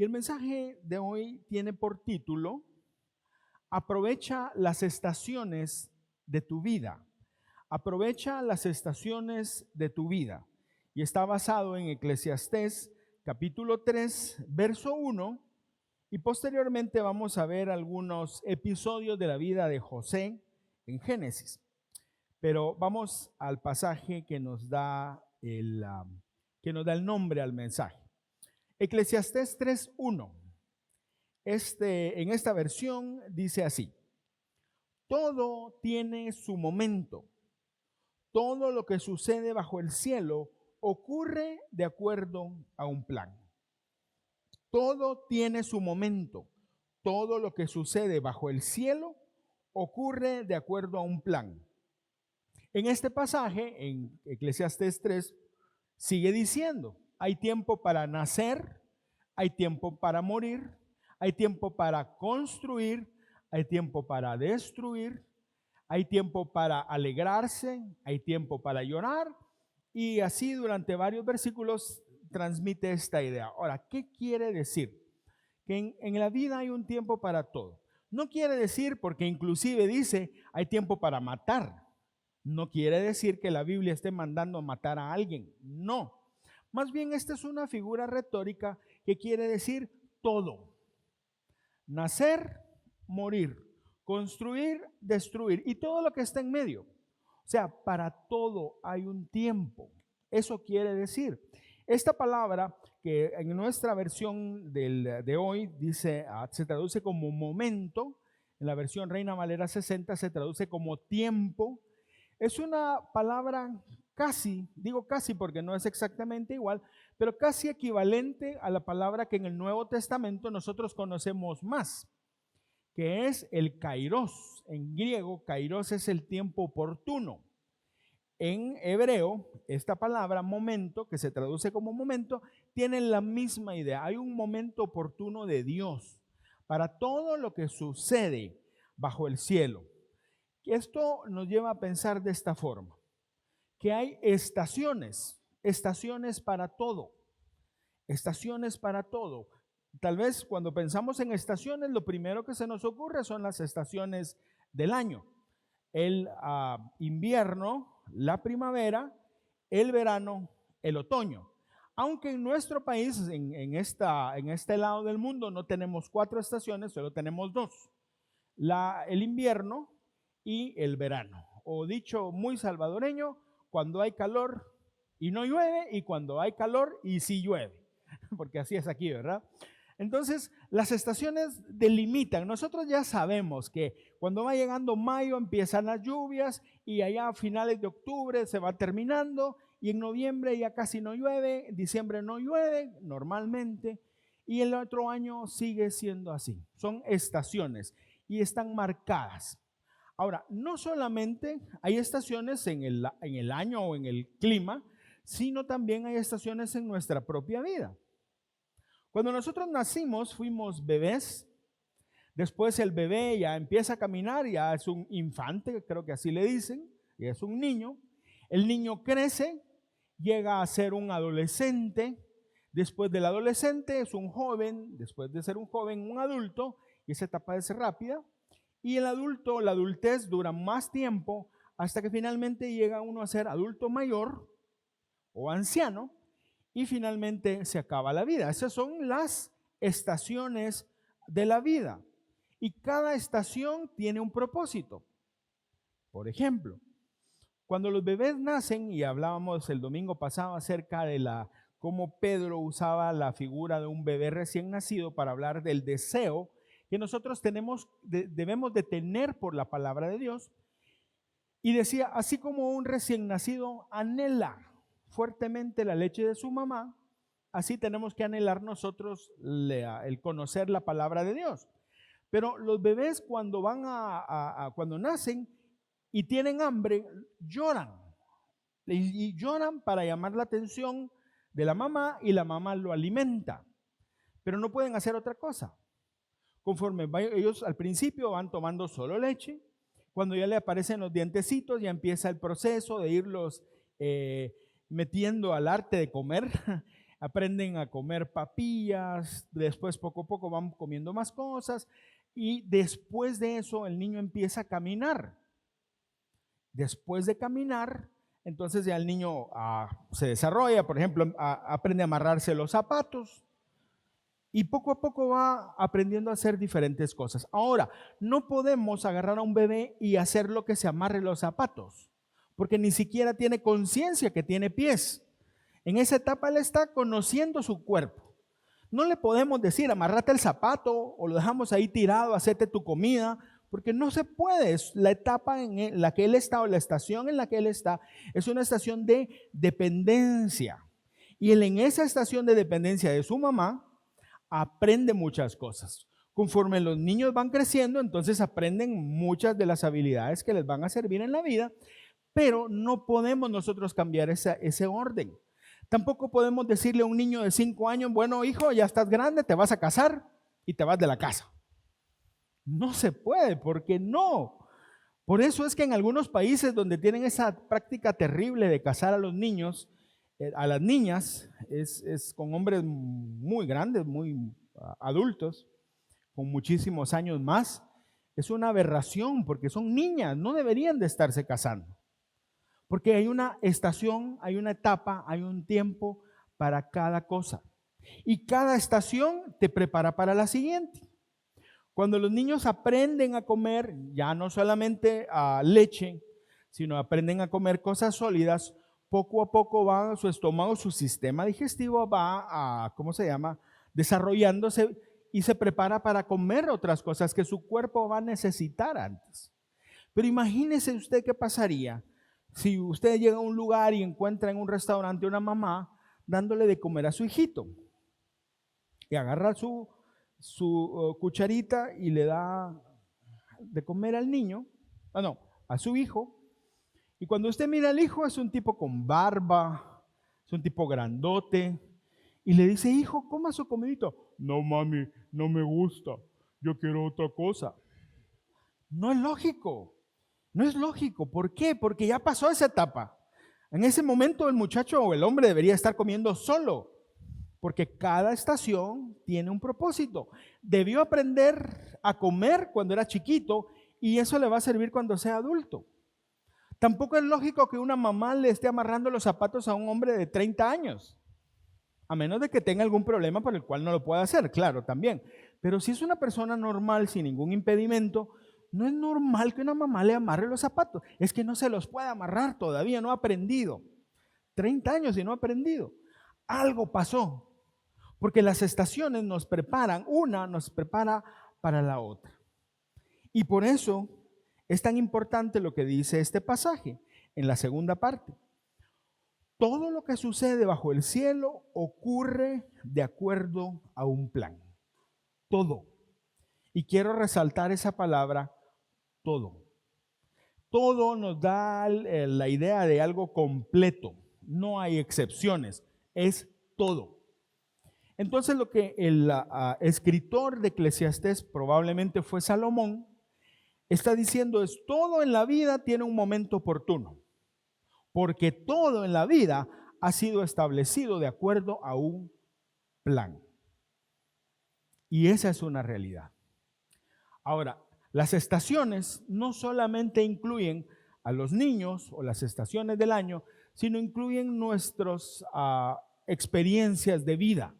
Y el mensaje de hoy tiene por título: Aprovecha las estaciones de tu vida. Aprovecha las estaciones de tu vida. Y está basado en Eclesiastés capítulo 3, verso 1. Y posteriormente vamos a ver algunos episodios de la vida de José en Génesis. Pero vamos al pasaje que nos da el nombre al mensaje. Eclesiastés 3:1. En esta versión dice así: todo tiene su momento. Todo lo que sucede bajo el cielo ocurre de acuerdo a un plan. Todo tiene su momento. Todo lo que sucede bajo el cielo ocurre de acuerdo a un plan. En este pasaje, en Eclesiastés 3, sigue diciendo: hay tiempo para nacer, hay tiempo para morir, hay tiempo para construir, hay tiempo para destruir, hay tiempo para alegrarse, hay tiempo para llorar, y así durante varios versículos transmite esta idea. Ahora, ¿qué quiere decir? Que en la vida hay un tiempo para todo. No quiere decir, porque inclusive dice, hay tiempo para matar. No quiere decir que la Biblia esté mandando a matar a alguien. No. Más bien, esta es una figura retórica que quiere decir todo. Nacer, morir, construir, destruir y todo lo que está en medio. O sea, para todo hay un tiempo. Eso quiere decir. Esta palabra, que en nuestra versión de hoy dice, se traduce como momento, en la versión Reina Valera 60 se traduce como tiempo. Es una palabra casi, digo casi porque no es exactamente igual, pero casi equivalente a la palabra que en el Nuevo Testamento nosotros conocemos más, que es el kairos. En griego, kairos es el tiempo oportuno. En hebreo, esta palabra momento, que se traduce como momento, tiene la misma idea. Hay un momento oportuno de Dios para todo lo que sucede bajo el cielo. Esto nos lleva a pensar de esta forma: que hay estaciones para todo, estaciones para todo. Tal vez cuando pensamos en estaciones, lo primero que se nos ocurre son las estaciones del año: el invierno, la primavera, el verano, el otoño. Aunque en nuestro país, en este lado del mundo, no tenemos 4 estaciones, solo tenemos 2: el invierno y el verano. O dicho muy salvadoreño, cuando hay calor y no llueve, y cuando hay calor y sí llueve, porque así es aquí, ¿verdad? Entonces, las estaciones delimitan. Nosotros ya sabemos que cuando va llegando mayo empiezan las lluvias, y allá a finales de octubre se va terminando, y en noviembre ya casi no llueve, en diciembre no llueve normalmente, y el otro año sigue siendo así. Son estaciones y están marcadas. Ahora, no solamente hay estaciones en el año o en el clima, sino también hay estaciones en nuestra propia vida. Cuando nosotros nacimos, fuimos bebés. Después el bebé ya empieza a caminar, ya es un infante, creo que así le dicen, ya es un niño. El niño crece, llega a ser un adolescente. Después del adolescente es un joven, después de ser un joven, un adulto, y esa etapa es rápida. Y el adulto, la adultez dura más tiempo, hasta que finalmente llega uno a ser adulto mayor o anciano, y finalmente se acaba la vida. Esas son las estaciones de la vida. Y cada estación tiene un propósito. Por ejemplo, cuando los bebés nacen, y hablábamos el domingo pasado acerca de cómo Pedro usaba la figura de un bebé recién nacido para hablar del deseo que nosotros debemos de tener por la palabra de Dios. Y decía, así como un recién nacido anhela fuertemente la leche de su mamá, así tenemos que anhelar nosotros el conocer la palabra de Dios. Pero los bebés cuando cuando nacen y tienen hambre, lloran. Y lloran para llamar la atención de la mamá, y la mamá lo alimenta. Pero no pueden hacer otra cosa. Conforme ellos al principio van tomando solo leche, cuando ya le aparecen los dientecitos, ya empieza el proceso de irlos metiendo al arte de comer. aprenden a comer papillas, después poco a poco van comiendo más cosas y después de eso el niño empieza a caminar. Después de caminar, entonces ya el niño se desarrolla, por ejemplo, aprende a amarrarse los zapatos y poco a poco va aprendiendo a hacer diferentes cosas. Ahora, no podemos agarrar a un bebé y hacerlo que se amarre los zapatos, porque ni siquiera tiene conciencia que tiene pies. En esa etapa él está conociendo su cuerpo. No le podemos decir, amarrate el zapato o lo dejamos ahí tirado, hacete tu comida, porque no se puede. Es la etapa en la que él está o la estación en la que él está es una estación de dependencia. Y él en esa estación de dependencia de su mamá aprende muchas cosas. Conforme los niños van creciendo, entonces aprenden muchas de las habilidades que les van a servir en la vida, pero no podemos nosotros cambiar ese orden. Tampoco podemos decirle a un niño de 5 años, bueno, hijo, ya estás grande, te vas a casar y te vas de la casa. No se puede, porque no. Por eso es que en algunos países donde tienen esa práctica terrible de casar a los niños, a las niñas, es con hombres muy grandes, muy adultos, con muchísimos años más, es una aberración porque son niñas, no deberían de estarse casando. Porque hay una estación, hay una etapa, hay un tiempo para cada cosa. Y cada estación te prepara para la siguiente. Cuando los niños aprenden a comer, ya no solamente leche, sino aprenden a comer cosas sólidas, poco a poco va su estómago, su sistema digestivo va desarrollándose y se prepara para comer otras cosas que su cuerpo va a necesitar antes. Pero imagínese usted qué pasaría si usted llega a un lugar y encuentra en un restaurante una mamá dándole de comer a su hijito y agarra su cucharita y le da de comer al niño, a su hijo, y cuando usted mira al hijo es un tipo con barba, es un tipo grandote, y le dice, hijo, coma su comidito. No, mami, no me gusta, yo quiero otra cosa. No es lógico. No es lógico. ¿Por qué? Porque ya pasó esa etapa. En ese momento el muchacho o el hombre debería estar comiendo solo, porque cada estación tiene un propósito. Debió aprender a comer cuando era chiquito y eso le va a servir cuando sea adulto. Tampoco es lógico que una mamá le esté amarrando los zapatos a un hombre de 30 años, a menos de que tenga algún problema por el cual no lo pueda hacer, claro, también. Pero si es una persona normal, sin ningún impedimento, no es normal que una mamá le amarre los zapatos. Es que no se los puede amarrar todavía, no ha aprendido. 30 años y no ha aprendido. Algo pasó. Porque las estaciones nos preparan, una nos prepara para la otra. Y por eso es tan importante lo que dice este pasaje en la segunda parte. Todo lo que sucede bajo el cielo ocurre de acuerdo a un plan. Todo. Y quiero resaltar esa palabra, todo. Todo nos da la idea de algo completo. No hay excepciones. Es todo. Entonces lo que el escritor de Eclesiastés, probablemente fue Salomón, está diciendo es todo en la vida tiene un momento oportuno, porque todo en la vida ha sido establecido de acuerdo a un plan. Y esa es una realidad. Ahora, las estaciones no solamente incluyen a los niños o las estaciones del año, sino incluyen nuestras experiencias de vida.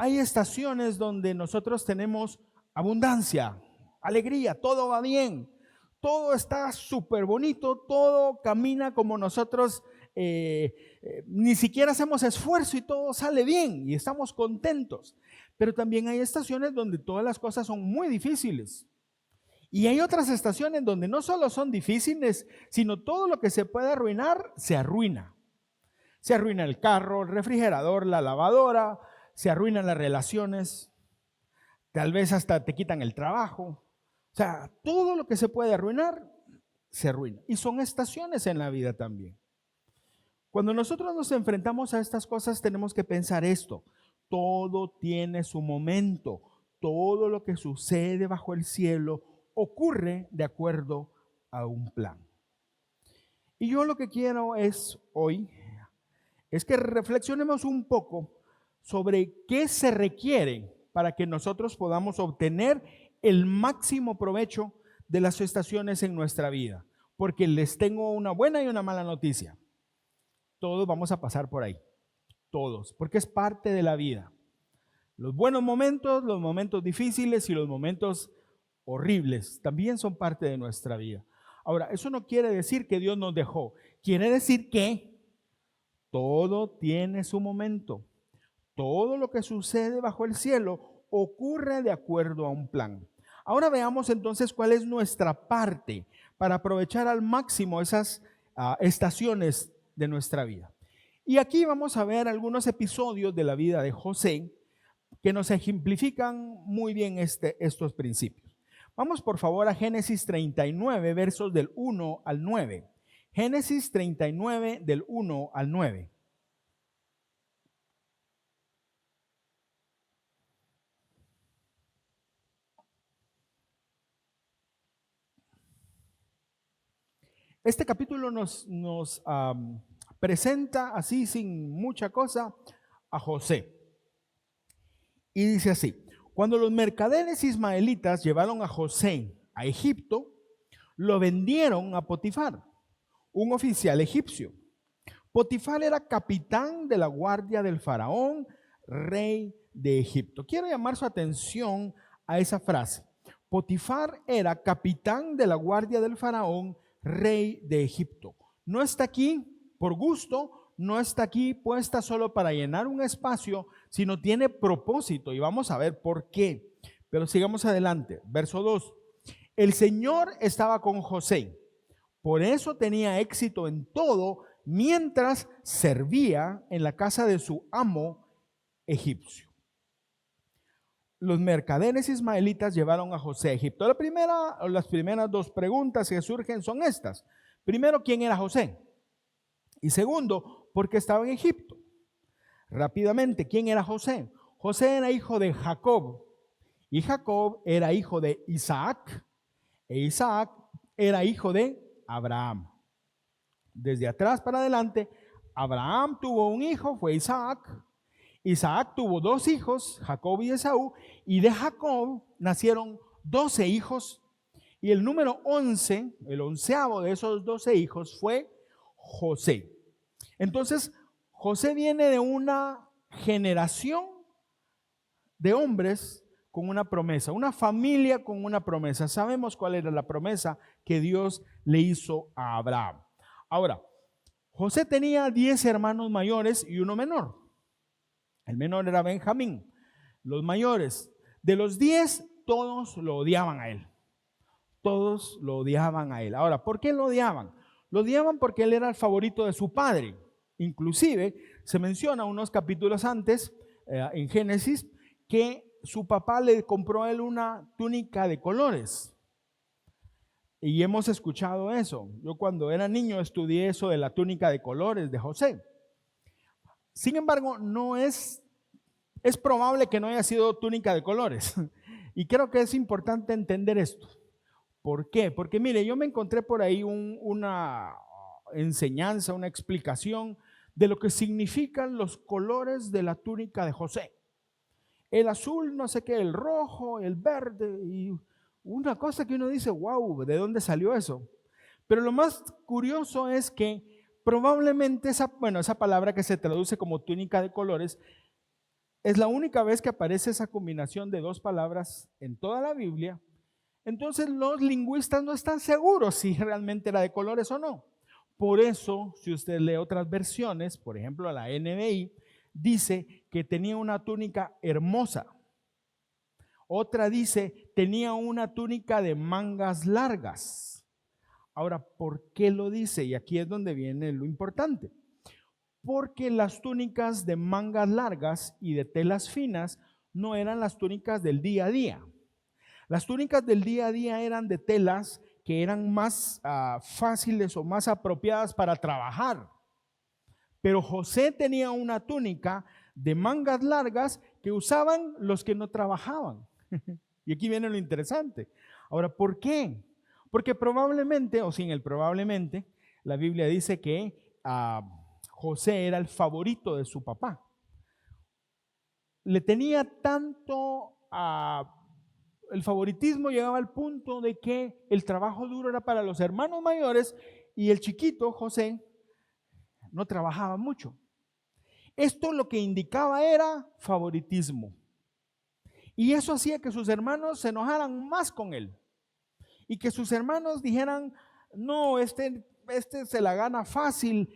Hay estaciones donde nosotros tenemos abundancia, alegría, todo va bien, todo está súper bonito, todo camina como nosotros, ni siquiera hacemos esfuerzo y todo sale bien y estamos contentos. Pero también hay estaciones donde todas las cosas son muy difíciles. Y hay otras estaciones donde no solo son difíciles, sino todo lo que se puede arruinar, se arruina. Se arruina el carro, el refrigerador, la lavadora, se arruinan las relaciones, tal vez hasta te quitan el trabajo. O sea, todo lo que se puede arruinar, se arruina. Y son estaciones en la vida también. Cuando nosotros nos enfrentamos a estas cosas, tenemos que pensar esto. Todo tiene su momento. Todo lo que sucede bajo el cielo ocurre de acuerdo a un plan. Y yo lo que quiero hoy es que reflexionemos un poco sobre qué se requiere para que nosotros podamos obtener el máximo provecho de las estaciones en nuestra vida. Porque les tengo una buena y una mala noticia. Todos vamos a pasar por ahí, todos, porque es parte de la vida. Los buenos momentos, los momentos difíciles y los momentos horribles también son parte de nuestra vida. Ahora, eso no quiere decir que Dios nos dejó. Quiere decir que todo tiene su momento. Todo lo que sucede bajo el cielo ocurre de acuerdo a un plan. Ahora veamos entonces cuál es nuestra parte para aprovechar al máximo esas estaciones de nuestra vida. Y aquí vamos a ver algunos episodios de la vida de José que nos ejemplifican muy bien estos principios. Vamos por favor a Génesis 39, versos del 1 al 9. Génesis 39, del 1 al 9. Este capítulo nos presenta así sin mucha cosa a José. Y dice así: cuando los mercaderes ismaelitas llevaron a José a Egipto, lo vendieron a Potifar, un oficial egipcio. Potifar era capitán de la guardia del faraón, rey de Egipto. Quiero llamar su atención a esa frase. Potifar era capitán de la guardia del faraón, rey de Egipto. No está aquí por gusto, no está aquí puesta solo para llenar un espacio, sino tiene propósito, y vamos a ver por qué. Pero sigamos adelante. Verso 2. El Señor estaba con José, por eso tenía éxito en todo mientras servía en la casa de su amo egipcio. Los mercaderes ismaelitas llevaron a José a Egipto. Las primeras dos preguntas que surgen son estas. Primero, ¿quién era José? Y segundo, ¿por qué estaba en Egipto? Rápidamente, ¿quién era José? José era hijo de Jacob, y Jacob era hijo de Isaac, e Isaac era hijo de Abraham. Desde atrás para adelante, Abraham tuvo un hijo, fue Isaac. Isaac tuvo dos hijos, Jacob y Esaú, y de Jacob nacieron 12 hijos, y el número 11, el onceavo de esos 12 hijos fue José. Entonces, José viene de una generación de hombres con una promesa, una familia con una promesa. Sabemos cuál era la promesa que Dios le hizo a Abraham. Ahora, José tenía 10 hermanos mayores y uno menor. El menor era Benjamín. Los mayores, de los 10, todos lo odiaban a él. Todos lo odiaban a él. Ahora, ¿por qué lo odiaban? Lo odiaban porque él era el favorito de su padre. Inclusive, se menciona unos capítulos antes, en Génesis, que su papá le compró a él una túnica de colores. Y hemos escuchado eso. Yo cuando era niño estudié eso de la túnica de colores de José. Sin embargo, es probable que no haya sido túnica de colores. Y creo que es importante entender esto. ¿Por qué? Porque mire, yo me encontré por ahí una enseñanza, una explicación de lo que significan los colores de la túnica de José. El azul, no sé qué, el rojo, el verde, y una cosa que uno dice, wow, ¿de dónde salió eso? Pero lo más curioso es que probablemente esa palabra que se traduce como túnica de colores es la única vez que aparece esa combinación de dos palabras en toda la Biblia. Entonces los lingüistas no están seguros si realmente era de colores o no. Por eso, si usted lee otras versiones, por ejemplo la NBI, dice que tenía una túnica hermosa. Otra dice, tenía una túnica de mangas largas. Ahora, ¿por qué lo dice? Y aquí es donde viene lo importante. Porque las túnicas de mangas largas y de telas finas no eran las túnicas del día a día. Las túnicas del día a día eran de telas que eran más fáciles o más apropiadas para trabajar. Pero José tenía una túnica de mangas largas que usaban los que no trabajaban. Y aquí viene lo interesante. Ahora, ¿por qué? Porque probablemente, o sin el probablemente, la Biblia dice que José era el favorito de su papá. le tenía tanto el favoritismo, llegaba al punto de que el trabajo duro era para los hermanos mayores y el chiquito, José, no trabajaba mucho. Esto lo que indicaba era favoritismo. Y eso hacía que sus hermanos se enojaran más con él. Y que sus hermanos dijeran, no, este se la gana fácil,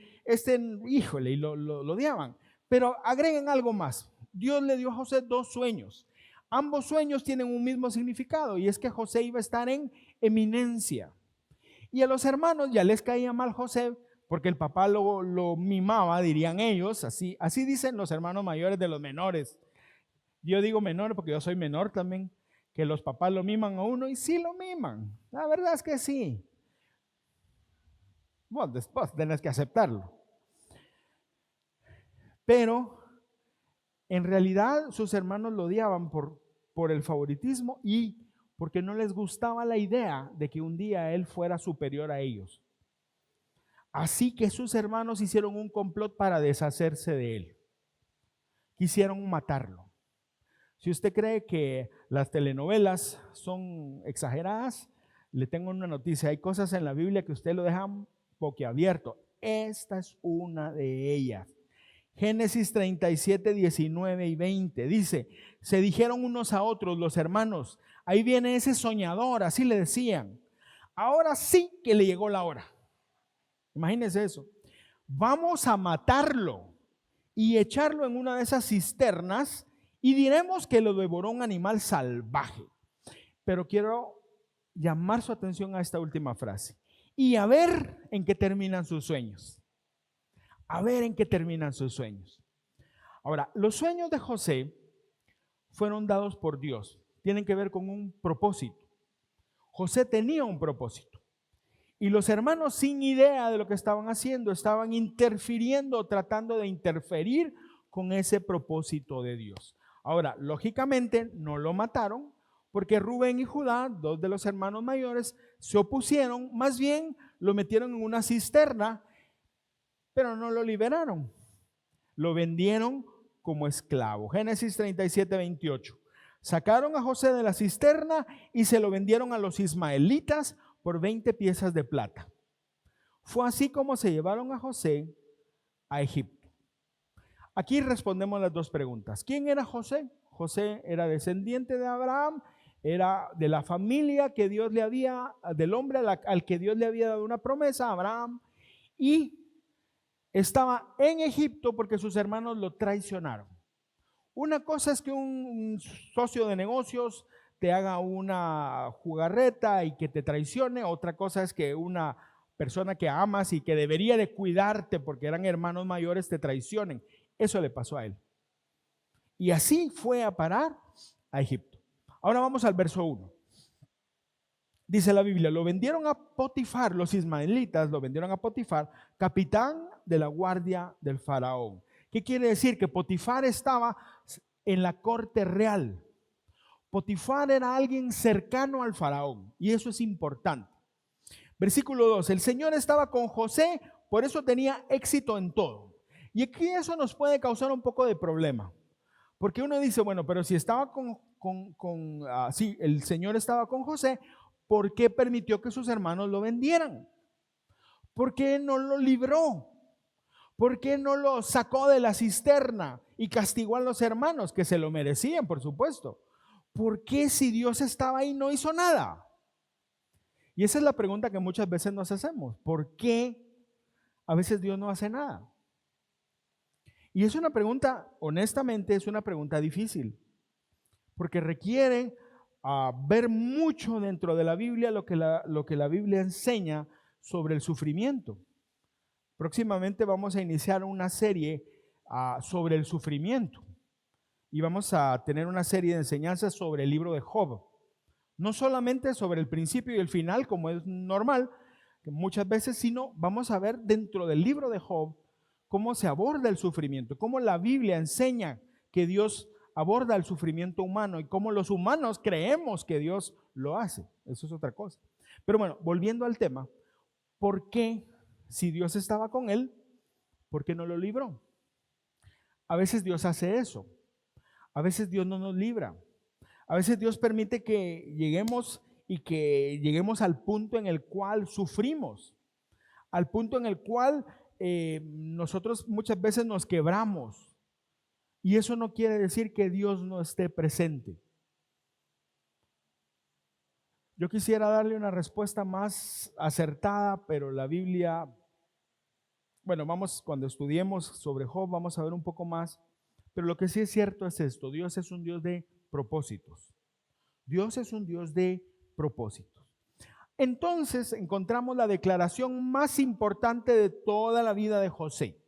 híjole, y lo odiaban. Pero agreguen algo más. Dios le dio a José 2 sueños. Ambos sueños tienen un mismo significado y es que José iba a estar en eminencia. Y a los hermanos ya les caía mal José porque el papá lo mimaba, dirían ellos, así dicen los hermanos mayores de los menores. Yo digo menores porque yo soy menor también, que los papás lo miman a uno y sí lo miman. La verdad es que sí. Vos después tenés que aceptarlo. Pero en realidad sus hermanos lo odiaban por el favoritismo y porque no les gustaba la idea de que un día él fuera superior a ellos. Así que sus hermanos hicieron un complot para deshacerse de él. Quisieron matarlo. Si usted cree que las telenovelas son exageradas, le tengo una noticia. Hay cosas en la Biblia que usted lo deja boquiabierto. Esta es una de ellas. Génesis 37, 19 y 20 dice, se dijeron unos a otros los hermanos, ahí viene ese soñador, así le decían. Ahora sí que le llegó la hora. Imagínense eso. Vamos a matarlo y echarlo en una de esas cisternas y diremos que lo devoró un animal salvaje. Pero quiero llamar su atención a esta última frase. Y a ver en qué terminan sus sueños. A ver en qué terminan sus sueños. Ahora, los sueños de José fueron dados por Dios. Tienen que ver con un propósito. José tenía un propósito. Y los hermanos, sin idea de lo que estaban haciendo, estaban interfiriendo, tratando de interferir con ese propósito de Dios. Ahora, lógicamente, no lo mataron, porque Rubén y Judá, 2 de los hermanos mayores, se opusieron, más bien lo metieron en una cisterna, pero no lo liberaron. Lo vendieron como esclavo. Génesis 37, 28. Sacaron a José de la cisterna y se lo vendieron a los ismaelitas por 20 piezas de plata. Fue así como se llevaron a José a Egipto. Aquí respondemos las dos preguntas. ¿Quién era José? José era descendiente de Abraham, era de la familia que Dios le había, del hombre al que Dios le había dado una promesa, Abraham, y estaba en Egipto porque sus hermanos lo traicionaron. Una cosa es que un socio de negocios te haga una jugarreta y que te traicione. Otra cosa es que una persona que amas y que debería de cuidarte porque eran hermanos mayores te traicionen. Eso le pasó a él. Y así fue a parar a Egipto. Ahora vamos al verso 1. Dice la Biblia, lo vendieron a Potifar, los ismaelitas lo vendieron a Potifar, capitán de la guardia del faraón. ¿Qué quiere decir? Que Potifar estaba en la corte real. Potifar era alguien cercano al faraón y eso es importante. Versículo 2, el Señor estaba con José, por eso tenía éxito en todo. Y aquí eso nos puede causar un poco de problema. Porque uno dice, bueno, pero si estaba sí, el Señor estaba con José, ¿por qué permitió que sus hermanos lo vendieran? ¿Por qué no lo libró? ¿Por qué no lo sacó de la cisterna y castigó a los hermanos que se lo merecían, por supuesto? ¿Por qué si Dios estaba ahí no hizo nada? Y esa es la pregunta que muchas veces nos hacemos. ¿Por qué a veces Dios no hace nada? Y es una pregunta, honestamente, es una pregunta difícil, porque requiere ver mucho dentro de la Biblia lo que la Biblia enseña sobre el sufrimiento. Próximamente vamos a iniciar una serie sobre el sufrimiento y vamos a tener una serie de enseñanzas sobre el libro de Job. No solamente sobre el principio y el final, como es normal, que muchas veces, sino vamos a ver dentro del libro de Job cómo se aborda el sufrimiento, cómo la Biblia enseña que Dios aborda el sufrimiento humano y cómo los humanos creemos que Dios lo hace. Eso es otra cosa. Pero bueno, volviendo al tema, ¿por qué si Dios estaba con él, por qué no lo libró? A veces Dios hace eso. A veces Dios no nos libra. A veces Dios permite que lleguemos y que lleguemos al punto en el cual sufrimos, al punto en el cual nosotros muchas veces nos quebramos. Y eso no quiere decir que Dios no esté presente. Yo quisiera darle una respuesta más acertada, pero la Biblia, bueno, cuando estudiemos sobre Job, vamos a ver un poco más. Pero lo que sí es cierto es esto: Dios es un Dios de propósitos. Dios es un Dios de propósitos. Entonces encontramos la declaración más importante de toda la vida de José.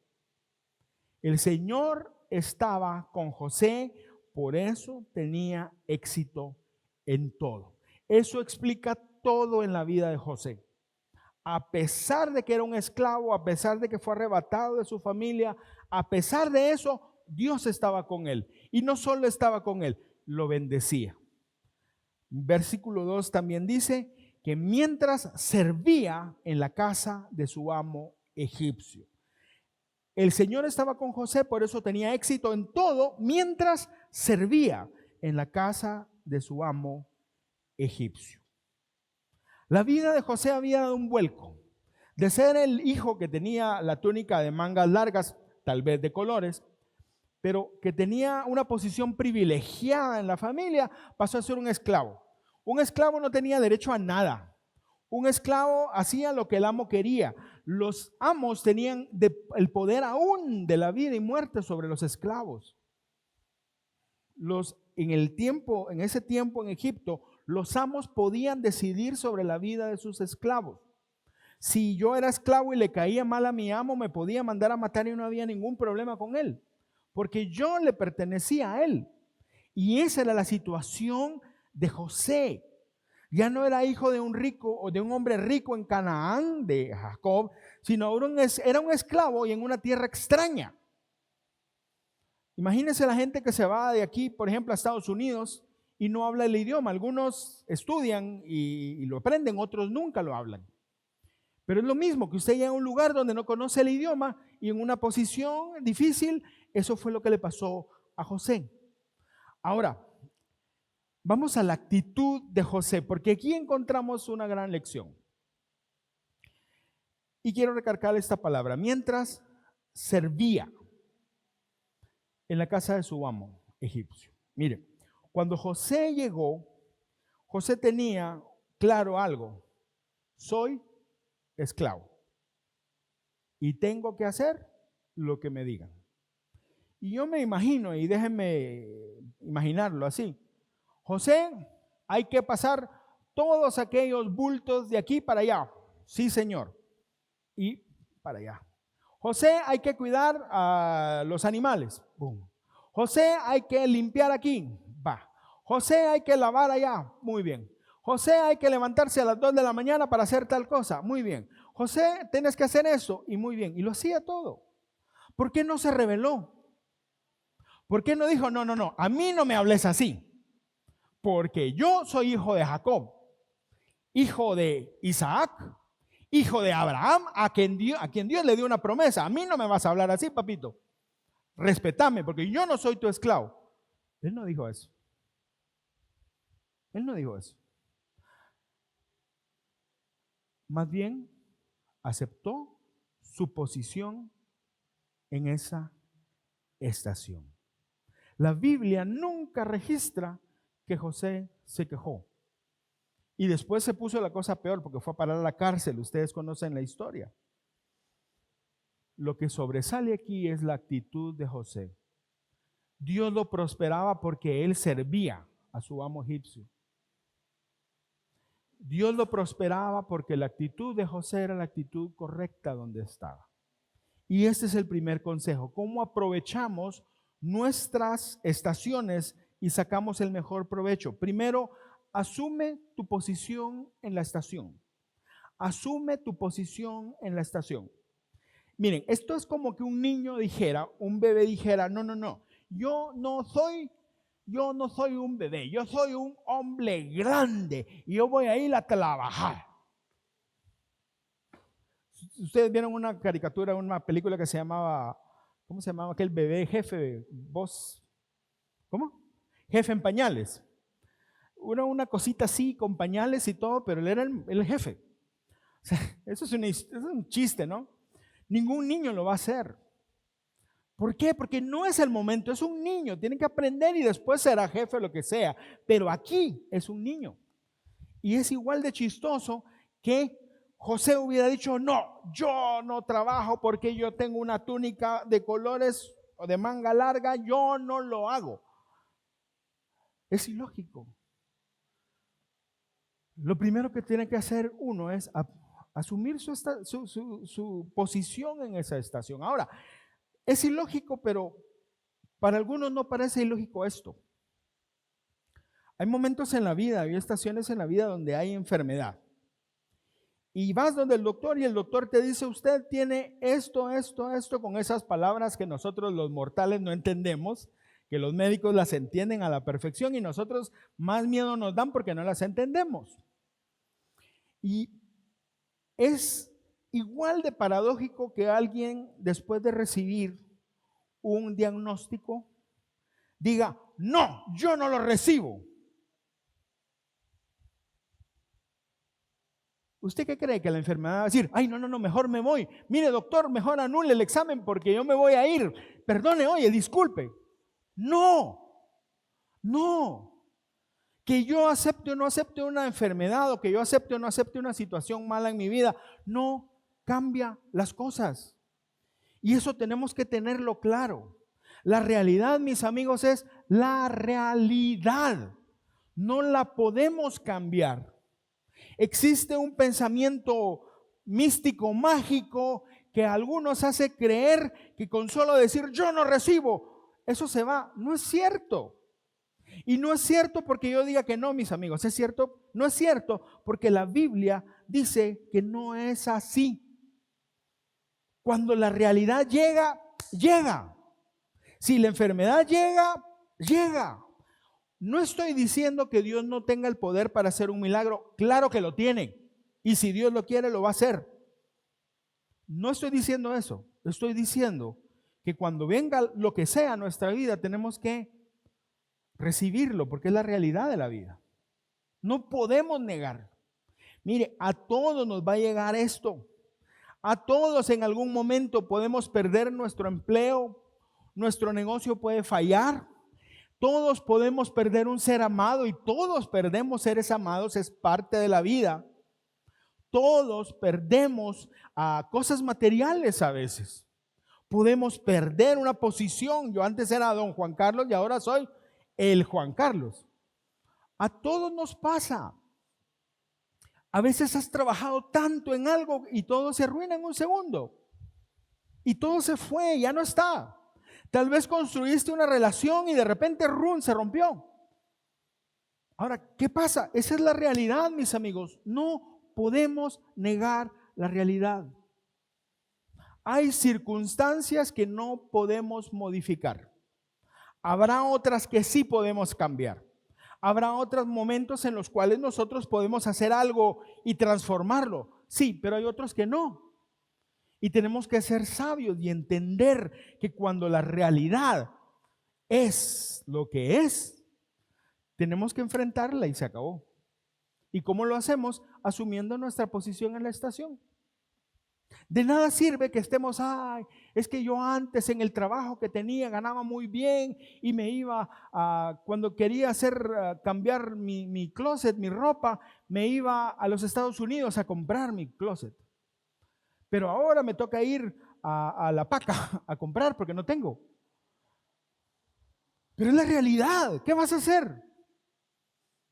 El Señor estaba con José, por eso tenía éxito en todo. Eso explica todo en la vida de José. A pesar de que era un esclavo, a pesar de que fue arrebatado de su familia, a pesar de eso, Dios estaba con él. Y no solo estaba con él, lo bendecía. Versículo 2 también dice que mientras servía en la casa de su amo egipcio. El Señor estaba con José, por eso tenía éxito en todo, mientras servía en la casa de su amo egipcio. La vida de José había dado un vuelco. De ser el hijo que tenía la túnica de mangas largas, tal vez de colores, pero que tenía una posición privilegiada en la familia, pasó a ser un esclavo. Un esclavo no tenía derecho a nada. Un esclavo hacía lo que el amo quería. Los amos tenían el poder aún de la vida y muerte sobre los esclavos. En ese tiempo en Egipto, los amos podían decidir sobre la vida de sus esclavos. Si yo era esclavo y le caía mal a mi amo, me podía mandar a matar y no había ningún problema con él, porque yo le pertenecía a él. Y esa era la situación de José. Ya no era hijo de un rico o de un hombre rico en Canaán, de Jacob, sino era un esclavo y en una tierra extraña. Imagínense la gente que se va de aquí, por ejemplo, a Estados Unidos y no habla el idioma. Algunos estudian y lo aprenden, otros nunca lo hablan. Pero es lo mismo que usted llega a un lugar donde no conoce el idioma y en una posición difícil. Eso fue lo que le pasó a José. Ahora, vamos a la actitud de José, porque aquí encontramos una gran lección. Y quiero recalcar esta palabra: mientras servía en la casa de su amo egipcio. Mire, cuando José llegó, José tenía claro algo: soy esclavo y tengo que hacer lo que me digan. Y yo me imagino, y déjenme imaginarlo así: José, hay que pasar todos aquellos bultos de aquí para allá. Sí, señor. Y para allá. José, hay que cuidar a los animales. Boom. José, hay que limpiar aquí. Va. José, hay que lavar allá. Muy bien. José, hay que levantarse a las 2 de la mañana para hacer tal cosa. Muy bien. José, tienes que hacer eso. Y muy bien. Y lo hacía todo. ¿Por qué no se rebeló? ¿Por qué no dijo, no, a mí no me hables así? Porque yo soy hijo de Jacob, hijo de Isaac, hijo de Abraham, a quien Dios le dio una promesa. A mí no me vas a hablar así, papito. Respétame, porque yo no soy tu esclavo. Él no dijo eso. Él no dijo eso. Más bien, aceptó su posición en esa estación. La Biblia nunca registra que José se quejó. Y después se puso la cosa peor porque fue a parar a la cárcel. Ustedes conocen la historia. Lo que sobresale aquí es la actitud de José. Dios lo prosperaba porque él servía a su amo egipcio. Dios lo prosperaba porque la actitud de José era la actitud correcta donde estaba. Y este es el primer consejo: ¿cómo aprovechamos nuestras estaciones y sacamos el mejor provecho? Primero, asume tu posición en la estación. Asume tu posición en la estación. Miren, esto es como que un niño dijera, un bebé dijera, no, yo no soy un bebé, yo soy un hombre grande y yo voy a ir a trabajar. Ustedes vieron una caricatura, una película que se llamaba, ¿cómo se llamaba aquel bebé jefe? ¿Cómo? Jefe en pañales. Una cosita así con pañales y todo, pero él era el jefe. O sea, eso es un chiste, ¿no? Ningún niño lo va a hacer. ¿Por qué? Porque no es el momento, es un niño, tiene que aprender y después será jefe o lo que sea, pero aquí es un niño. Y es igual de chistoso que José hubiera dicho, no, yo no trabajo porque yo tengo una túnica de colores o de manga larga, yo no lo hago. Es ilógico. Lo primero que tiene que hacer uno es asumir su posición en esa estación. Ahora, es ilógico, pero para algunos no parece ilógico esto. Hay momentos en la vida, hay estaciones en la vida donde hay enfermedad. Y vas donde el doctor y el doctor te dice, usted tiene esto, con esas palabras que nosotros los mortales no entendemos, que los médicos las entienden a la perfección y nosotros más miedo nos dan porque no las entendemos. Y es igual de paradójico que alguien, después de recibir un diagnóstico, diga, no, yo no lo recibo. ¿Usted qué cree? Que la enfermedad va a decir, ay, no, mejor me voy. Mire, doctor, mejor anule el examen porque yo me voy a ir. Perdone, oye, disculpe. No. Que yo acepte o no acepte una enfermedad o que yo acepte o no acepte una situación mala en mi vida, no cambia las cosas. Y eso tenemos que tenerlo claro. La realidad, mis amigos, es la realidad. No la podemos cambiar. Existe un pensamiento místico, mágico, que a algunos hace creer que con solo decir yo no recibo, eso se va. No es cierto. Y no es cierto porque yo diga que no, mis amigos. ¿Es cierto? No es cierto porque la Biblia dice que no es así. Cuando la realidad llega, llega. Si la enfermedad llega, llega. No estoy diciendo que Dios no tenga el poder para hacer un milagro. Claro que lo tiene. Y si Dios lo quiere, lo va a hacer. No estoy diciendo eso. Estoy diciendo que cuando venga lo que sea a nuestra vida, tenemos que recibirlo porque es la realidad de la vida. No podemos negar. Mire, a todos nos va a llegar esto. A todos en algún momento podemos perder nuestro empleo, nuestro negocio puede fallar. Todos podemos perder un ser amado y todos perdemos seres amados, es parte de la vida. Todos perdemos cosas materiales a veces. Podemos perder una posición. Yo antes era don Juan Carlos y ahora soy el Juan Carlos. A todos nos pasa. A veces has trabajado tanto en algo y todo se arruina en un segundo. Y todo se fue, ya no está. Tal vez construiste una relación y de repente se rompió. Ahora, ¿qué pasa? Esa es la realidad, mis amigos. No podemos negar la realidad. Hay circunstancias que no podemos modificar. Habrá otras que sí podemos cambiar. Habrá otros momentos en los cuales nosotros podemos hacer algo y transformarlo. Sí, pero hay otros que no. Y tenemos que ser sabios y entender que cuando la realidad es lo que es, tenemos que enfrentarla y se acabó. ¿Y cómo lo hacemos? Asumiendo nuestra posición en la estación. De nada sirve que estemos, es que yo antes en el trabajo que tenía ganaba muy bien y me iba cuando quería cambiar mi closet, mi ropa, me iba a los Estados Unidos a comprar mi closet. Pero ahora me toca ir a La Paca a comprar porque no tengo. Pero es la realidad. ¿Qué vas a hacer?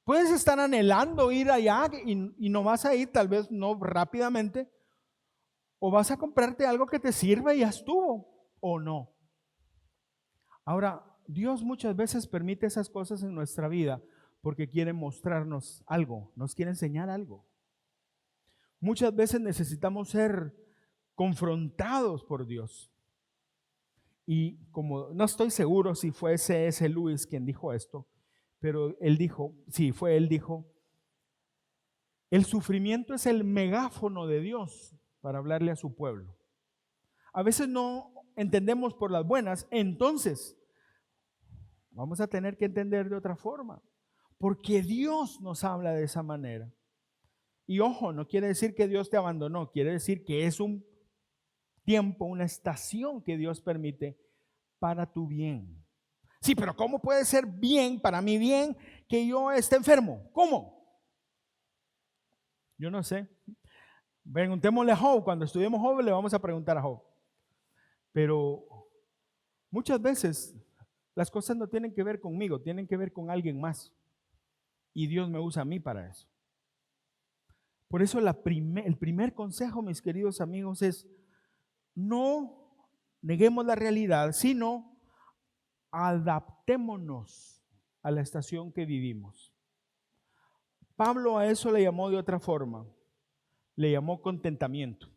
Puedes estar anhelando ir allá y no vas a ir, tal vez no rápidamente, o vas a comprarte algo que te sirva y ya estuvo, o no. Ahora, Dios muchas veces permite esas cosas en nuestra vida porque quiere mostrarnos algo, nos quiere enseñar algo. Muchas veces necesitamos ser confrontados por Dios. Y como no estoy seguro si fue C.S. Lewis quien dijo esto, pero él dijo, él dijo, el sufrimiento es el megáfono de Dios para hablarle a su pueblo. A veces no entendemos por las buenas, entonces Vamos a tener que entender de otra forma, porque Dios nos habla de esa manera. Y ojo, no quiere decir que Dios te abandonó, quiere decir que es un tiempo, una estación que Dios permite para tu bien. Sí, pero ¿cómo puede ser bien, para mi bien, que yo esté enfermo? ¿Cómo? Yo no sé. Preguntémosle a Job, cuando estudiemos Job le vamos a preguntar a Job. Pero muchas veces las cosas no tienen que ver conmigo, tienen que ver con alguien más. Y Dios me usa a mí para eso. Por eso el primer consejo, mis queridos amigos, es no neguemos la realidad, sino adaptémonos a la estación que vivimos. Pablo a eso le llamó de otra forma, le llamó contentamiento.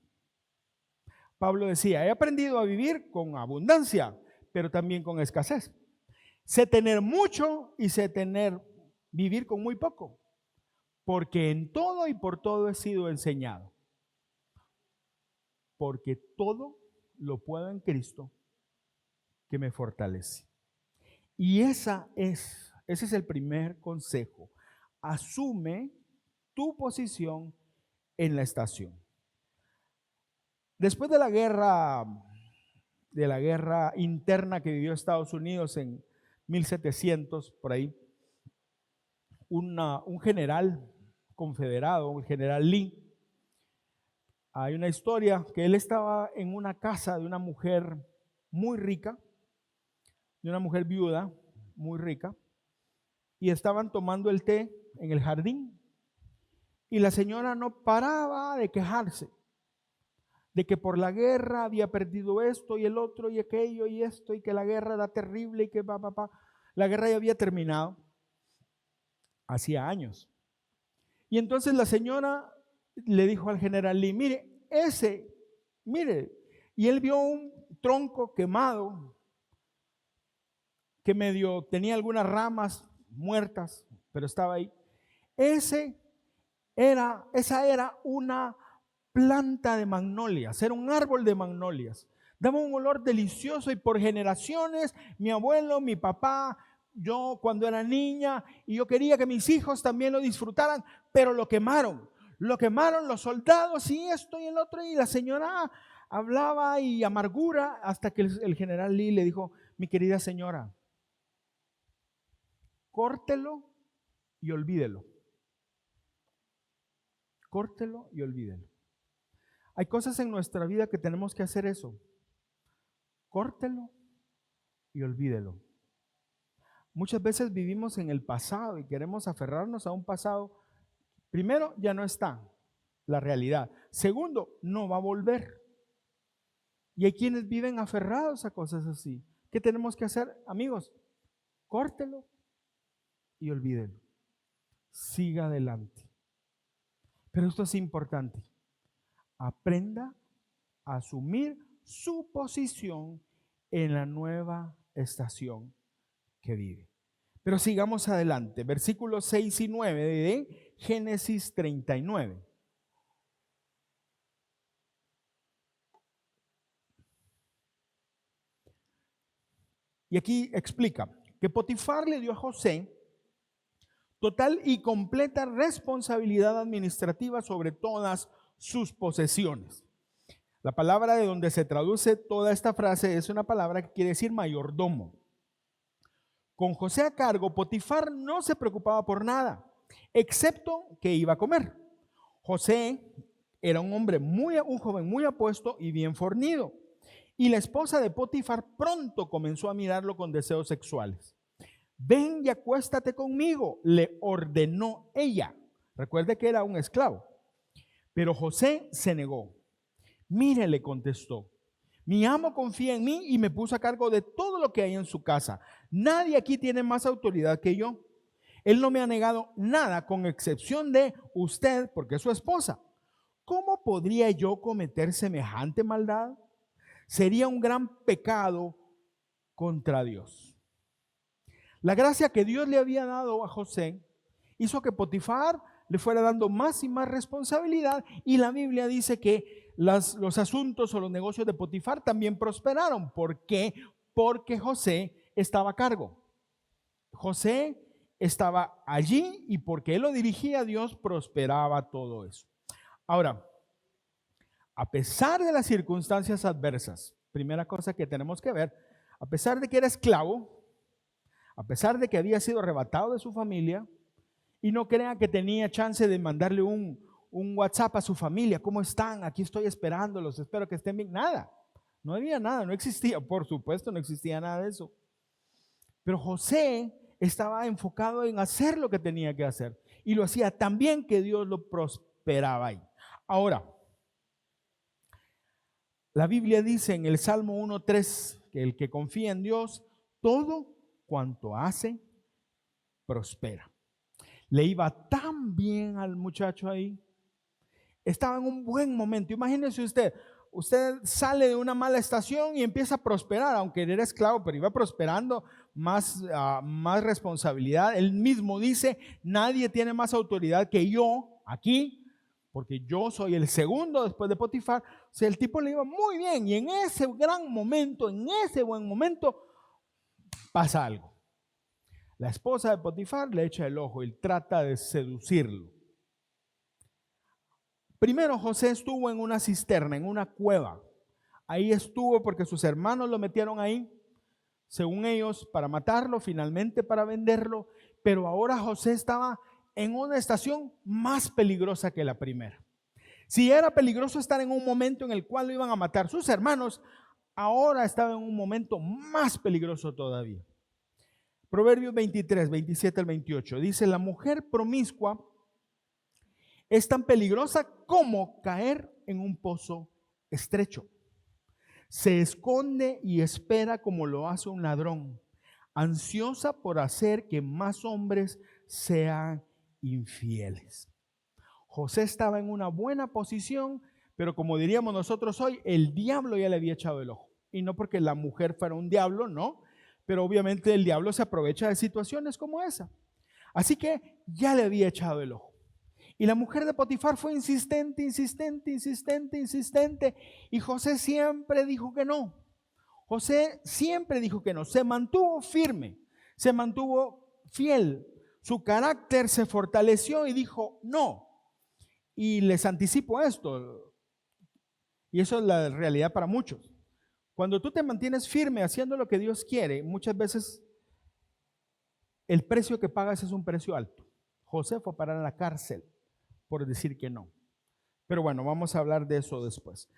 Pablo decía, he aprendido a vivir con abundancia, pero también con escasez. Sé tener mucho y sé vivir con muy poco, porque en todo y por todo he sido enseñado. Porque todo lo puedo en Cristo que me fortalece. Y ese es el primer consejo. Asume tu posición en la estación. Después de la guerra interna que vivió Estados Unidos en 1700, por ahí, un general confederado, el general Lee, hay una historia que él estaba en una casa de una mujer muy rica, de una mujer viuda muy rica, y estaban tomando el té en el jardín, y la señora no paraba de quejarse de que por la guerra había perdido esto y el otro y aquello y esto, y que la guerra era terrible y que la guerra ya había terminado hacía años. Y entonces la señora le dijo al general Lee, mire, y él vio un tronco quemado que medio tenía algunas ramas muertas, pero estaba ahí. Esa era una planta de magnolias, era un árbol de magnolias. Daba un olor delicioso y por generaciones, mi abuelo, mi papá, yo cuando era niña, y yo quería que mis hijos también lo disfrutaran, pero lo quemaron los soldados y esto y el otro, y la señora hablaba y amargura hasta que el general Lee le dijo, mi querida señora, córtelo y olvídelo. Córtelo y olvídelo. Hay cosas en nuestra vida que tenemos que hacer eso. Córtelo y olvídelo. Muchas veces vivimos en el pasado y queremos aferrarnos a un pasado. Primero, ya no está la realidad. Segundo, no va a volver. Y hay quienes viven aferrados a cosas así. ¿Qué tenemos que hacer, amigos? Córtelo y olvídelo. Siga adelante. Pero esto es importante. Aprenda a asumir su posición en la nueva estación que vive. Pero sigamos adelante. Versículos 6 y 9 de Génesis 39. Y aquí explica que Potifar le dio a José total y completa responsabilidad administrativa sobre todas sus posesiones. La palabra de donde se traduce toda esta frase es una palabra que quiere decir mayordomo. Con José a cargo, Potifar no se preocupaba por nada, excepto que iba a comer. José era un joven muy apuesto y bien fornido. Y la esposa de Potifar pronto comenzó a mirarlo con deseos sexuales. Ven y acuéstate conmigo, le ordenó ella. Recuerde que era un esclavo. Pero José se negó. Mire, le contestó, mi amo confía en mí y me puso a cargo de todo lo que hay en su casa. Nadie aquí tiene más autoridad que yo. Él no me ha negado nada, con excepción de usted, porque es su esposa. ¿Cómo podría yo cometer semejante maldad? Sería un gran pecado contra Dios. La gracia que Dios le había dado a José hizo que Potifar le fuera dando más y más responsabilidad, y la Biblia dice que los asuntos o los negocios de Potifar también prosperaron. ¿Por qué? Porque José estaba a cargo. José estaba allí y porque él lo dirigía, Dios prosperaba todo eso. Ahora, a pesar de las circunstancias adversas, primera cosa que tenemos que ver, a pesar de que era esclavo, a pesar de que había sido arrebatado de su familia, y no crean que tenía chance de mandarle un WhatsApp a su familia, ¿cómo están? Aquí estoy esperándolos, espero que estén bien. Nada, no había nada, no existía, por supuesto no existía nada de eso. Pero José estaba enfocado en hacer lo que tenía que hacer y lo hacía tan bien que Dios lo prosperaba ahí. Ahora, la Biblia dice en el Salmo 1:3 que el que confía en Dios, todo cuanto hace, prospera. Le iba tan bien al muchacho ahí. Estaba en un buen momento. Imagínese usted sale de una mala estación y empieza a prosperar, aunque era esclavo, pero iba prosperando, más responsabilidad. Él mismo dice, nadie tiene más autoridad que yo aquí, porque yo soy el segundo después de Potifar. O sea, el tipo le iba muy bien y en ese gran momento, en ese buen momento, pasa algo. La esposa de Potifar le echa el ojo y trata de seducirlo. Primero José estuvo en una cisterna, en una cueva. Ahí estuvo porque sus hermanos lo metieron ahí, según ellos, para matarlo, finalmente para venderlo. Pero ahora José estaba en una estación más peligrosa que la primera. Si era peligroso estar en un momento en el cual lo iban a matar sus hermanos, ahora estaba en un momento más peligroso todavía. Proverbios 23, 27 al 28 dice, la mujer promiscua es tan peligrosa como caer en un pozo estrecho. Se esconde y espera como lo hace un ladrón, ansiosa por hacer que más hombres sean infieles. José estaba en una buena posición, pero como diríamos nosotros hoy, el diablo ya le había echado el ojo. Y no porque la mujer fuera un diablo, no, pero obviamente el diablo se aprovecha de situaciones como esa. Así que ya le había echado el ojo. Y la mujer de Potifar fue insistente, insistente, insistente, insistente. Y José siempre dijo que no. José siempre dijo que no. Se mantuvo firme, se mantuvo fiel. Su carácter se fortaleció y dijo no. Y les anticipo esto. Y eso es la realidad para muchos. Cuando tú te mantienes firme haciendo lo que Dios quiere, muchas veces el precio que pagas es un precio alto. José fue a parar a la cárcel por decir que no. Pero bueno, vamos a hablar de eso después.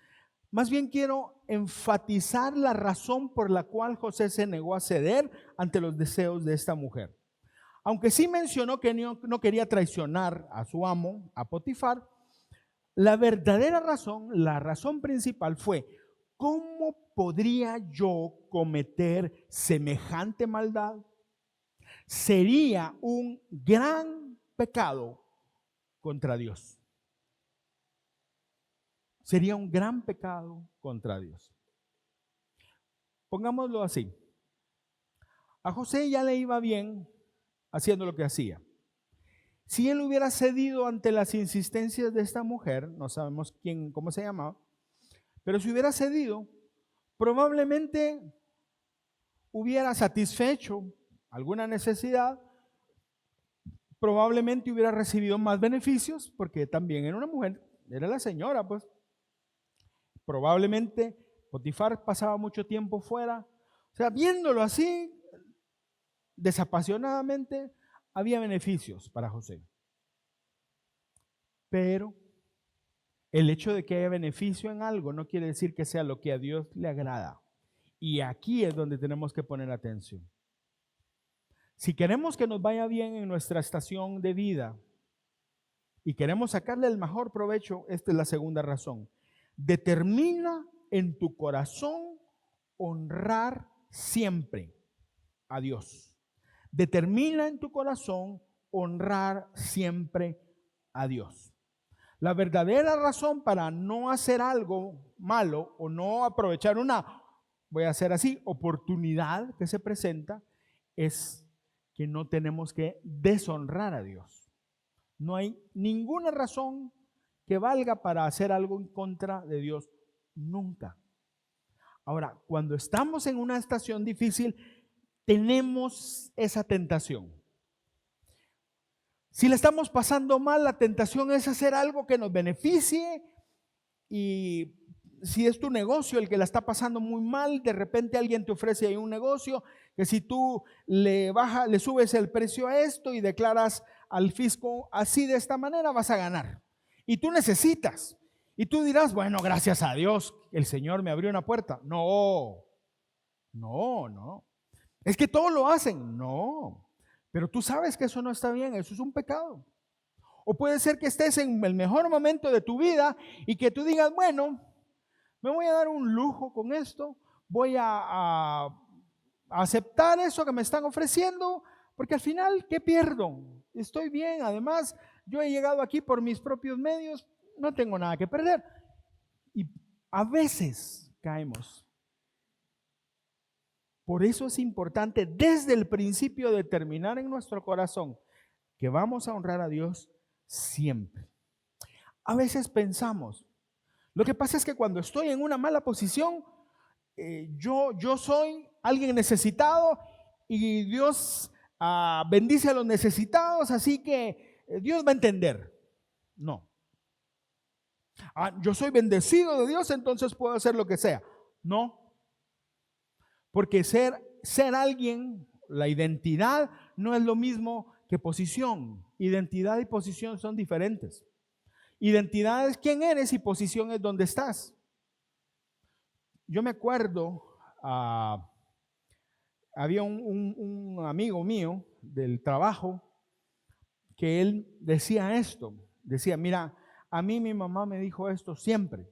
Más bien quiero enfatizar la razón por la cual José se negó a ceder ante los deseos de esta mujer. Aunque sí mencionó que no quería traicionar a su amo, a Potifar, la verdadera razón, la razón principal fue, ¿cómo podría yo cometer semejante maldad? Sería un gran pecado contra Dios. Sería un gran pecado contra Dios. Pongámoslo así. A José ya le iba bien haciendo lo que hacía. Si él hubiera cedido ante las insistencias de esta mujer, no sabemos cómo se llamaba, pero si hubiera cedido, probablemente hubiera satisfecho alguna necesidad, probablemente hubiera recibido más beneficios, porque también era una mujer, era la señora, pues. Probablemente Potifar pasaba mucho tiempo fuera. O sea, viéndolo así, desapasionadamente, había beneficios para José. Pero el hecho de que haya beneficio en algo no quiere decir que sea lo que a Dios le agrada. Y aquí es donde tenemos que poner atención. Si queremos que nos vaya bien en nuestra estación de vida y queremos sacarle el mejor provecho, esta es la segunda razón. Determina en tu corazón honrar siempre a Dios. Determina en tu corazón honrar siempre a Dios. La verdadera razón para no hacer algo malo o no aprovechar una, voy a hacer así, oportunidad que se presenta, es que no tenemos que deshonrar a Dios. No hay ninguna razón que valga para hacer algo en contra de Dios, nunca. Ahora, cuando estamos en una estación difícil, tenemos esa tentación. Si le estamos pasando mal, la tentación es hacer algo que nos beneficie. Y si es tu negocio el que la está pasando muy mal, de repente alguien te ofrece ahí un negocio que si tú le subes el precio a esto y declaras al fisco así de esta manera, vas a ganar. Y tú necesitas. Y tú dirás, bueno, gracias a Dios, el Señor me abrió una puerta. No. Es que todos lo hacen. No. Pero tú sabes que eso no está bien, eso es un pecado. O puede ser que estés en el mejor momento de tu vida y que tú digas, bueno, me voy a dar un lujo con esto, voy a aceptar eso que me están ofreciendo, porque al final, ¿qué pierdo? Estoy bien, además, yo he llegado aquí por mis propios medios, no tengo nada que perder. Y a veces caemos. Por eso es importante desde el principio determinar en nuestro corazón que vamos a honrar a Dios siempre. A veces pensamos, lo que pasa es que cuando estoy en una mala posición, yo soy alguien necesitado y Dios bendice a los necesitados, así que Dios va a entender. No. Yo soy bendecido de Dios, entonces puedo hacer lo que sea. No. Porque ser alguien, la identidad no es lo mismo que posición. Identidad y posición son diferentes. Identidad es quién eres y posición es dónde estás. Yo me acuerdo, había un amigo mío del trabajo que él decía esto. Decía, mira, a mí mi mamá me dijo esto siempre.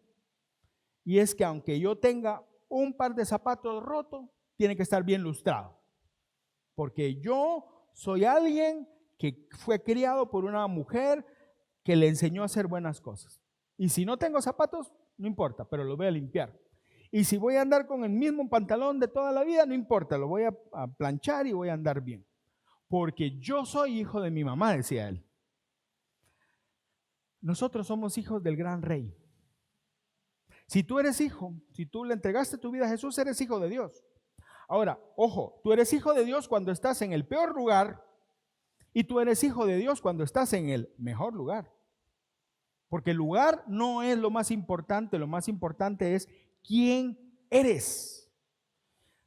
Y es que aunque yo tenga un par de zapatos rotos, tiene que estar bien lustrado. Porque yo soy alguien que fue criado por una mujer que le enseñó a hacer buenas cosas. Y si no tengo zapatos, no importa, pero los voy a limpiar. Y si voy a andar con el mismo pantalón de toda la vida, no importa, lo voy a planchar y voy a andar bien. Porque yo soy hijo de mi mamá, decía él. Nosotros somos hijos del gran rey. Si tú eres hijo, si tú le entregaste tu vida a Jesús, eres hijo de Dios. Ahora, ojo, tú eres hijo de Dios cuando estás en el peor lugar y tú eres hijo de Dios cuando estás en el mejor lugar. Porque el lugar no es lo más importante es quién eres.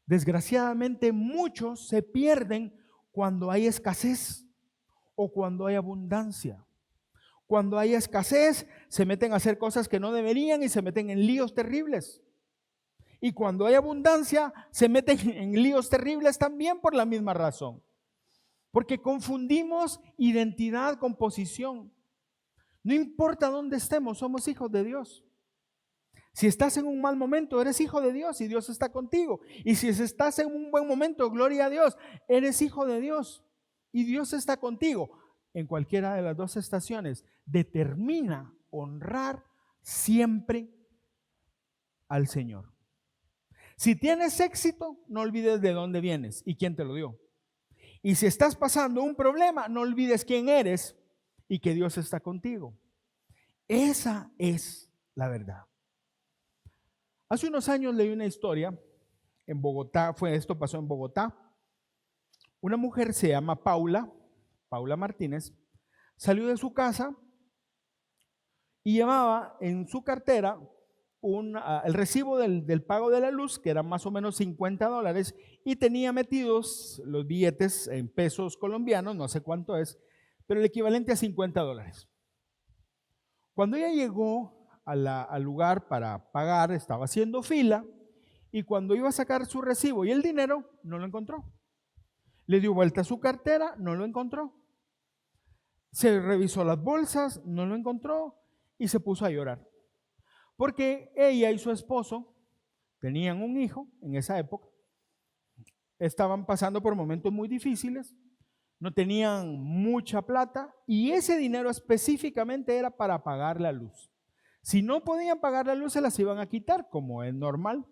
Desgraciadamente muchos se pierden cuando hay escasez o cuando hay abundancia. Cuando hay escasez se meten a hacer cosas que no deberían y se meten en líos terribles. Y cuando hay abundancia se meten en líos terribles también por la misma razón. Porque confundimos identidad con posición. No importa dónde estemos, somos hijos de Dios. Si estás en un mal momento, eres hijo de Dios y Dios está contigo. Y si estás en un buen momento, gloria a Dios, eres hijo de Dios y Dios está contigo. En cualquiera de las dos estaciones, determina honrar siempre al Señor. Si tienes éxito, no olvides de dónde vienes y quién te lo dio. Y si estás pasando un problema, no olvides quién eres y que Dios está contigo. Esa es la verdad. Hace unos años leí una historia en Bogotá, esto pasó en Bogotá. Una mujer se llama Paula Martínez, salió de su casa y llevaba en su cartera el recibo del pago de la luz, que eran más o menos $50, y tenía metidos los billetes en pesos colombianos, no sé cuánto es, pero el equivalente a $50. Cuando ella llegó al lugar para pagar, estaba haciendo fila, y cuando iba a sacar su recibo y el dinero, no lo encontró. Le dio vuelta a su cartera, no lo encontró. Se revisó las bolsas, no lo encontró y se puso a llorar. Porque ella y su esposo tenían un hijo en esa época, estaban pasando por momentos muy difíciles, no tenían mucha plata y ese dinero específicamente era para pagar la luz. Si no podían pagar la luz, se las iban a quitar, como es normal.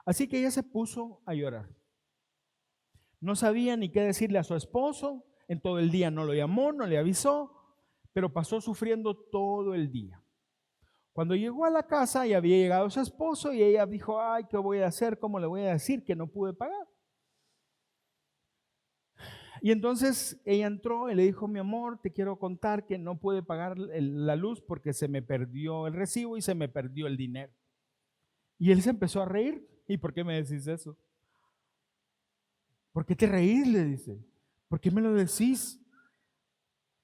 Así que ella se puso a llorar. No sabía ni qué decirle a su esposo, en todo el día no lo llamó, no le avisó, pero pasó sufriendo todo el día. Cuando llegó a la casa y había llegado su esposo y ella dijo, ay, ¿qué voy a hacer? ¿Cómo le voy a decir que no pude pagar? Y entonces ella entró y le dijo, mi amor, te quiero contar que no pude pagar la luz porque se me perdió el recibo y se me perdió el dinero. Y él se empezó a reír. ¿Y por qué me decís eso? ¿Por qué te reís? Le dice. ¿Por qué me lo decís?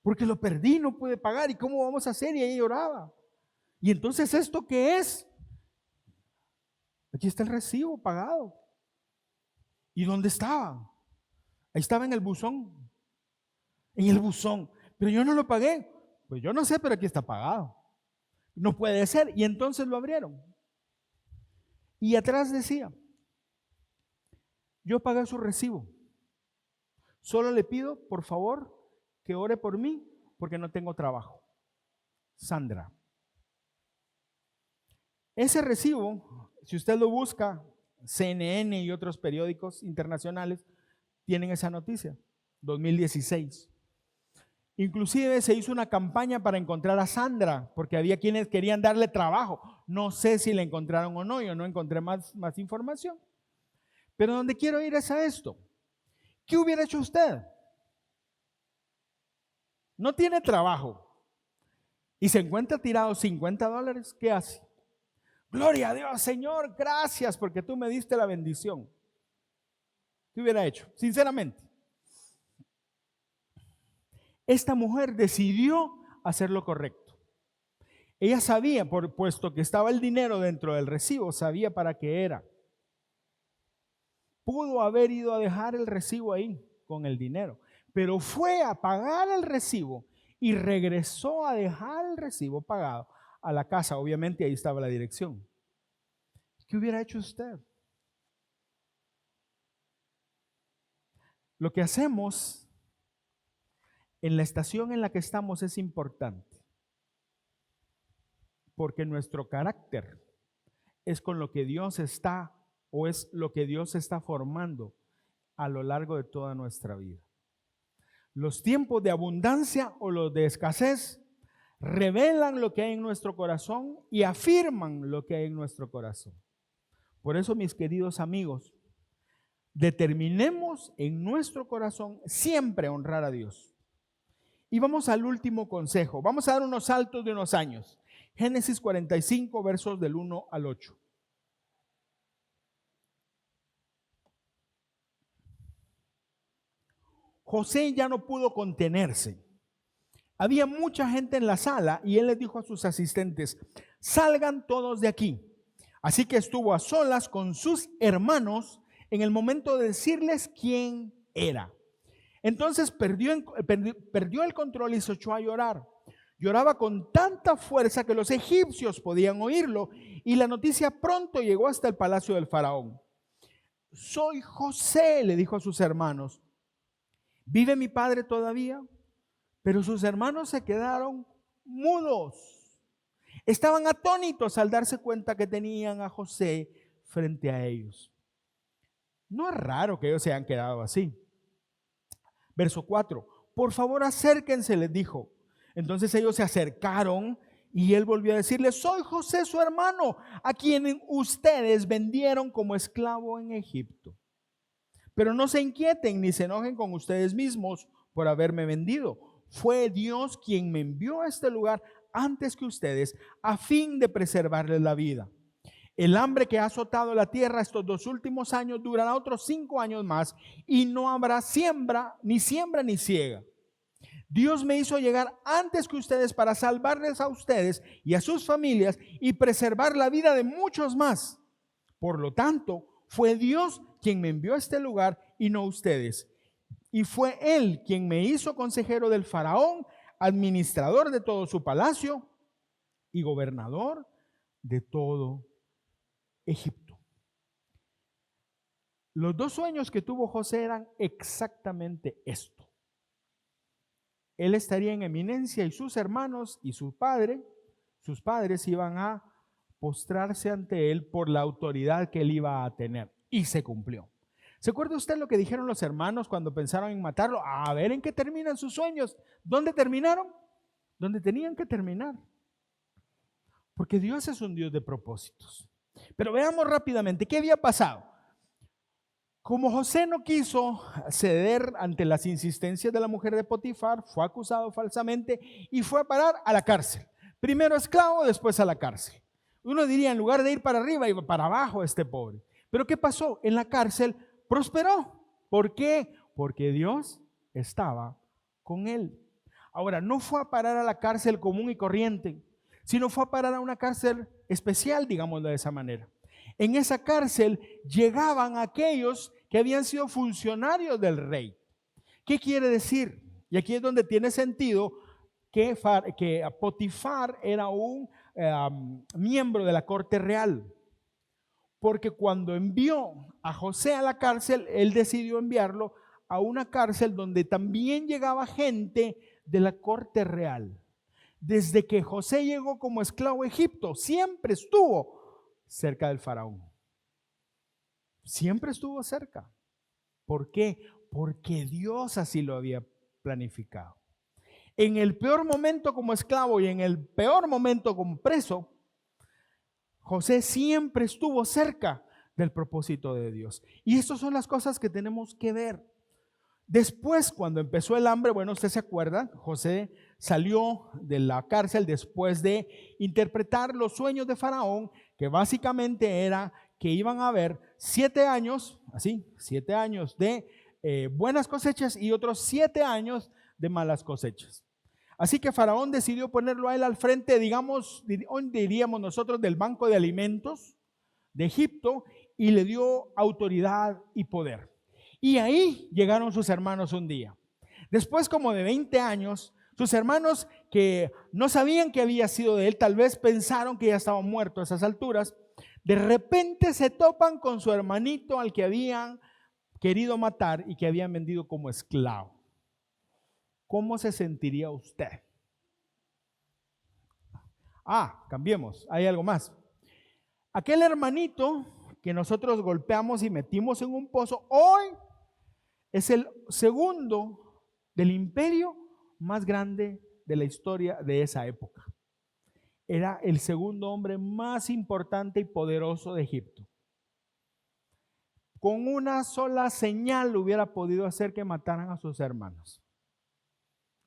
Porque lo perdí, no pude pagar. ¿Y cómo vamos a hacer? Y ella lloraba. Y entonces, ¿esto qué es? Aquí está el recibo pagado. ¿Y dónde estaba? Ahí estaba en el buzón. En el buzón. Pero yo no lo pagué. Pues yo no sé, pero aquí está pagado. No puede ser. Y entonces lo abrieron. Y atrás decía, yo pagué su recibo. Solo le pido, por favor, que ore por mí porque no tengo trabajo. Sandra. Ese recibo, si usted lo busca, CNN y otros periódicos internacionales tienen esa noticia, 2016. Inclusive se hizo una campaña para encontrar a Sandra, porque había quienes querían darle trabajo. No sé si la encontraron o no, yo no encontré más información. Pero donde quiero ir es a esto. ¿Qué hubiera hecho usted? No tiene trabajo y se encuentra tirado $50, ¿qué hace? Gloria a Dios, Señor, gracias porque tú me diste la bendición. ¿Qué hubiera hecho? Sinceramente. Esta mujer decidió hacer lo correcto. Ella sabía, puesto que estaba el dinero dentro del recibo, sabía para qué era. Pudo haber ido a dejar el recibo ahí con el dinero, pero fue a pagar el recibo y regresó a dejar el recibo pagado a la casa. Obviamente ahí estaba la dirección. ¿Qué hubiera hecho usted? Lo que hacemos en la estación en la que estamos es importante, porque nuestro carácter es con lo que Dios está, o es lo que Dios está formando a lo largo de toda nuestra vida. Los tiempos de abundancia o los de escasez revelan lo que hay en nuestro corazón y afirman lo que hay en nuestro corazón. Por eso, mis queridos amigos, determinemos en nuestro corazón siempre honrar a Dios. Y vamos al último consejo. Vamos a dar unos saltos de unos años. Génesis 45, versos del 1 al 8. José ya no pudo contenerse. Había mucha gente en la sala y él les dijo a sus asistentes, salgan todos de aquí. Así que estuvo a solas con sus hermanos en el momento de decirles quién era. Entonces perdió el control y se echó a llorar. Lloraba con tanta fuerza que los egipcios podían oírlo y la noticia pronto llegó hasta el palacio del faraón. Soy José, le dijo a sus hermanos. ¿Vive mi padre todavía? Pero sus hermanos se quedaron mudos. Estaban atónitos al darse cuenta que tenían a José frente a ellos. No es raro que ellos se hayan quedado así. Verso 4. Por favor, acérquense, les dijo. Entonces ellos se acercaron y él volvió a decirles, soy José, su hermano, a quien ustedes vendieron como esclavo en Egipto. Pero no se inquieten ni se enojen con ustedes mismos por haberme vendido. Fue Dios quien me envió a este lugar antes que ustedes a fin de preservarles la vida. El hambre que ha azotado la tierra estos 2 últimos años durará otros 5 años más y no habrá siembra ni siega. Dios me hizo llegar antes que ustedes para salvarles a ustedes y a sus familias y preservar la vida de muchos más. Por lo tanto, fue Dios quien me envió a este lugar y no ustedes. Y fue Él quien me hizo consejero del faraón, administrador de todo su palacio y gobernador de todo Egipto. Los 2 sueños que tuvo José eran exactamente esto. Él estaría en eminencia y sus hermanos y sus padres iban a postrarse ante él por la autoridad que él iba a tener. Y se cumplió. ¿Se acuerda usted lo que dijeron los hermanos cuando pensaron en matarlo? A ver en qué terminan sus sueños. ¿Dónde terminaron? Donde tenían que terminar. Porque Dios es un Dios de propósitos. Pero veamos rápidamente, ¿qué había pasado? Como José no quiso ceder ante las insistencias de la mujer de Potifar, fue acusado falsamente y fue a parar a la cárcel. Primero esclavo, después a la cárcel. Uno diría, en lugar de ir para arriba, iba para abajo este pobre. Pero ¿qué pasó? En la cárcel prosperó. ¿Por qué? Porque Dios estaba con él. Ahora, no fue a parar a la cárcel común y corriente, sino fue a parar a una cárcel especial, digámoslo de esa manera. En esa cárcel llegaban aquellos que habían sido funcionarios del rey. ¿Qué quiere decir? Y aquí es donde tiene sentido que Potifar era un miembro de la corte real. Porque cuando envió a José a la cárcel, él decidió enviarlo a una cárcel donde también llegaba gente de la corte real. Desde que José llegó como esclavo a Egipto, siempre estuvo cerca del faraón. Siempre estuvo cerca. ¿Por qué? Porque Dios así lo había planificado. En el peor momento como esclavo y en el peor momento como preso, José siempre estuvo cerca del propósito de Dios. Y estas son las cosas que tenemos que ver. Después, cuando empezó el hambre, bueno, usted se acuerda, José salió de la cárcel después de interpretar los sueños de Faraón, que básicamente era que iban a haber 7 años, así, 7 años de buenas cosechas y otros 7 años de malas cosechas. Así que Faraón decidió ponerlo a él al frente, digamos, diríamos nosotros, del banco de alimentos de Egipto, y le dio autoridad y poder. Y ahí llegaron sus hermanos un día. Después como de 20 años, sus hermanos, que no sabían que había sido de él, tal vez pensaron que ya estaba muerto a esas alturas, de repente se topan con su hermanito al que habían querido matar y que habían vendido como esclavo. ¿Cómo se sentiría usted? Cambiemos, hay algo más. Aquel hermanito que nosotros golpeamos y metimos en un pozo, hoy es el segundo del imperio más grande de la historia de esa época. Era el segundo hombre más importante y poderoso de Egipto. Con una sola señal hubiera podido hacer que mataran a sus hermanos.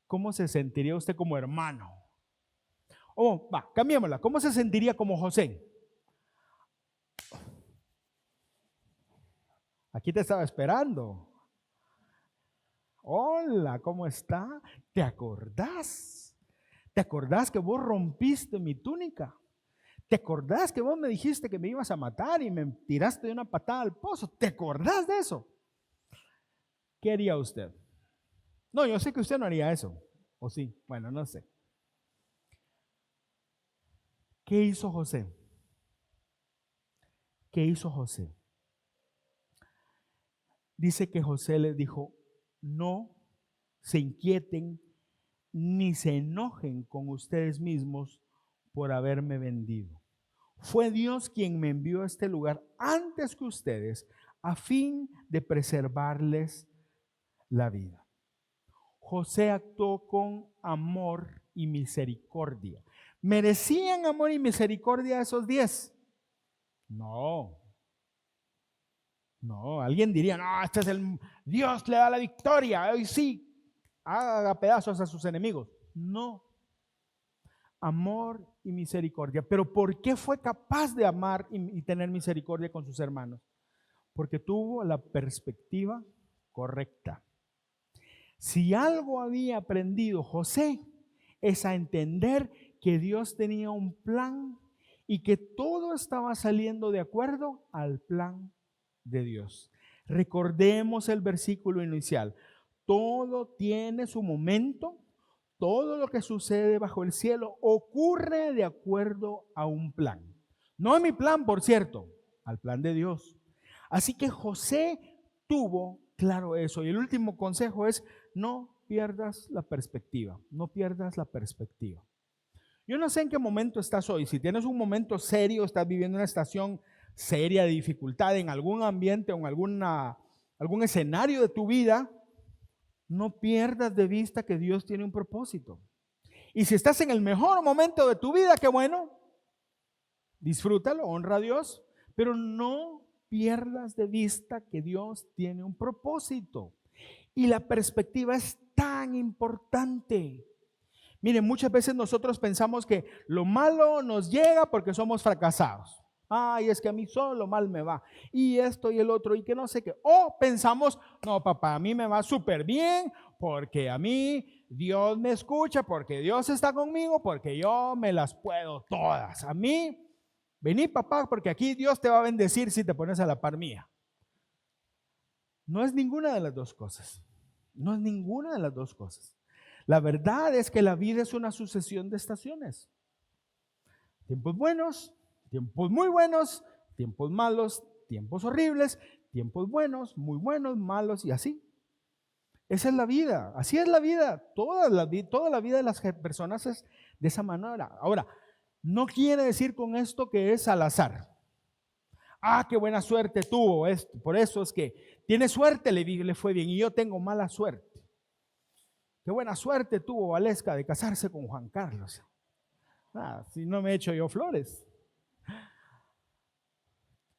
¿Cómo se sentiría usted como hermano? Cambiémosla. ¿Cómo se sentiría como José? Aquí te estaba esperando. Hola, ¿cómo está? ¿Te acordás? ¿Te acordás que vos rompiste mi túnica? ¿Te acordás que vos me dijiste que me ibas a matar y me tiraste de una patada al pozo? ¿Te acordás de eso? ¿Qué haría usted? No, yo sé que usted no haría eso. ¿O sí? Bueno, no sé. ¿Qué hizo José? ¿Qué hizo José? Dice que José les dijo, no se inquieten ni se enojen con ustedes mismos por haberme vendido. Fue Dios quien me envió a este lugar antes que ustedes a fin de preservarles la vida. José actuó con amor y misericordia. ¿Merecían amor y misericordia esos 10? No. Alguien diría, no, este es Dios le da la victoria, hoy sí, haga pedazos a sus enemigos. No. Amor y misericordia. ¿Pero por qué fue capaz de amar y tener misericordia con sus hermanos? Porque tuvo la perspectiva correcta. Si algo había aprendido José, es a entender que Dios tenía un plan y que todo estaba saliendo de acuerdo al plan de Dios. Recordemos el versículo inicial. Todo tiene su momento, todo lo que sucede bajo el cielo ocurre de acuerdo a un plan. No a mi plan, por cierto, al plan de Dios. Así que José tuvo claro eso. Y el último consejo es, no pierdas la perspectiva, no pierdas la perspectiva. Yo no sé en qué momento estás hoy. Si tienes un momento serio, estás viviendo una estación seria de dificultad en algún ambiente o en algún escenario de tu vida, no pierdas de vista que Dios tiene un propósito. Y si estás en el mejor momento de tu vida, qué bueno, disfrútalo, honra a Dios, pero no pierdas de vista que Dios tiene un propósito. Y la perspectiva es tan importante. Miren, muchas veces nosotros pensamos que lo malo nos llega porque somos fracasados. Ay, es que a mí solo mal me va. Y esto y el otro y que no sé qué. O pensamos, no, papá, a mí me va súper bien porque a mí Dios me escucha, porque Dios está conmigo, porque yo me las puedo todas. A mí, vení papá, porque aquí Dios te va a bendecir si te pones a la par mía. No es ninguna de las dos cosas. No es ninguna de las dos cosas. La verdad es que la vida es una sucesión de estaciones. Tiempos buenos, tiempos muy buenos, tiempos malos, tiempos horribles, tiempos buenos, muy buenos, malos y así. Esa es la vida, así es la vida. Toda la vida de las personas es de esa manera. Ahora, no quiere decir con esto que es al azar. Ah, qué buena suerte tuvo esto. Por eso es que tiene suerte, le fue bien, y yo tengo mala suerte. Qué buena suerte tuvo Valesca de casarse con Juan Carlos. Si no me echo yo flores.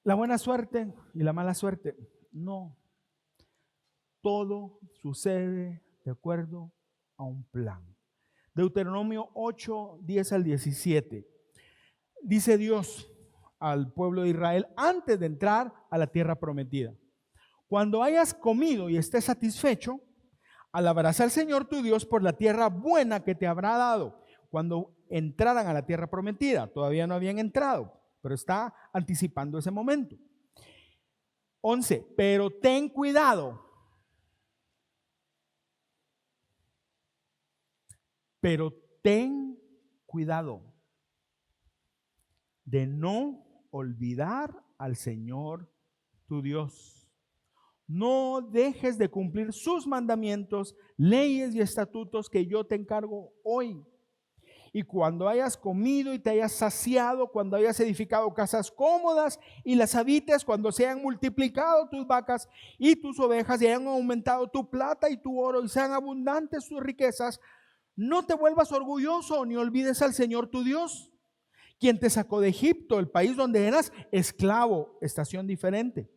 La buena suerte y la mala suerte, no. Todo sucede de acuerdo a un plan. Deuteronomio 8, 10 al 17. Dice Dios al pueblo de Israel antes de entrar a la tierra prometida: cuando hayas comido y estés satisfecho, alabarás al Señor tu Dios por la tierra buena que te habrá dado. Cuando entraran a la tierra prometida, todavía no habían entrado, pero está anticipando ese momento. 11, pero ten cuidado. Pero ten cuidado de no olvidar al Señor tu Dios. No dejes de cumplir sus mandamientos, leyes y estatutos que yo te encargo hoy. Y cuando hayas comido y te hayas saciado, cuando hayas edificado casas cómodas y las habites, cuando se hayan multiplicado tus vacas y tus ovejas y hayan aumentado tu plata y tu oro y sean abundantes tus riquezas, no te vuelvas orgulloso ni olvides al Señor tu Dios, quien te sacó de Egipto, el país donde eras esclavo, estación diferente.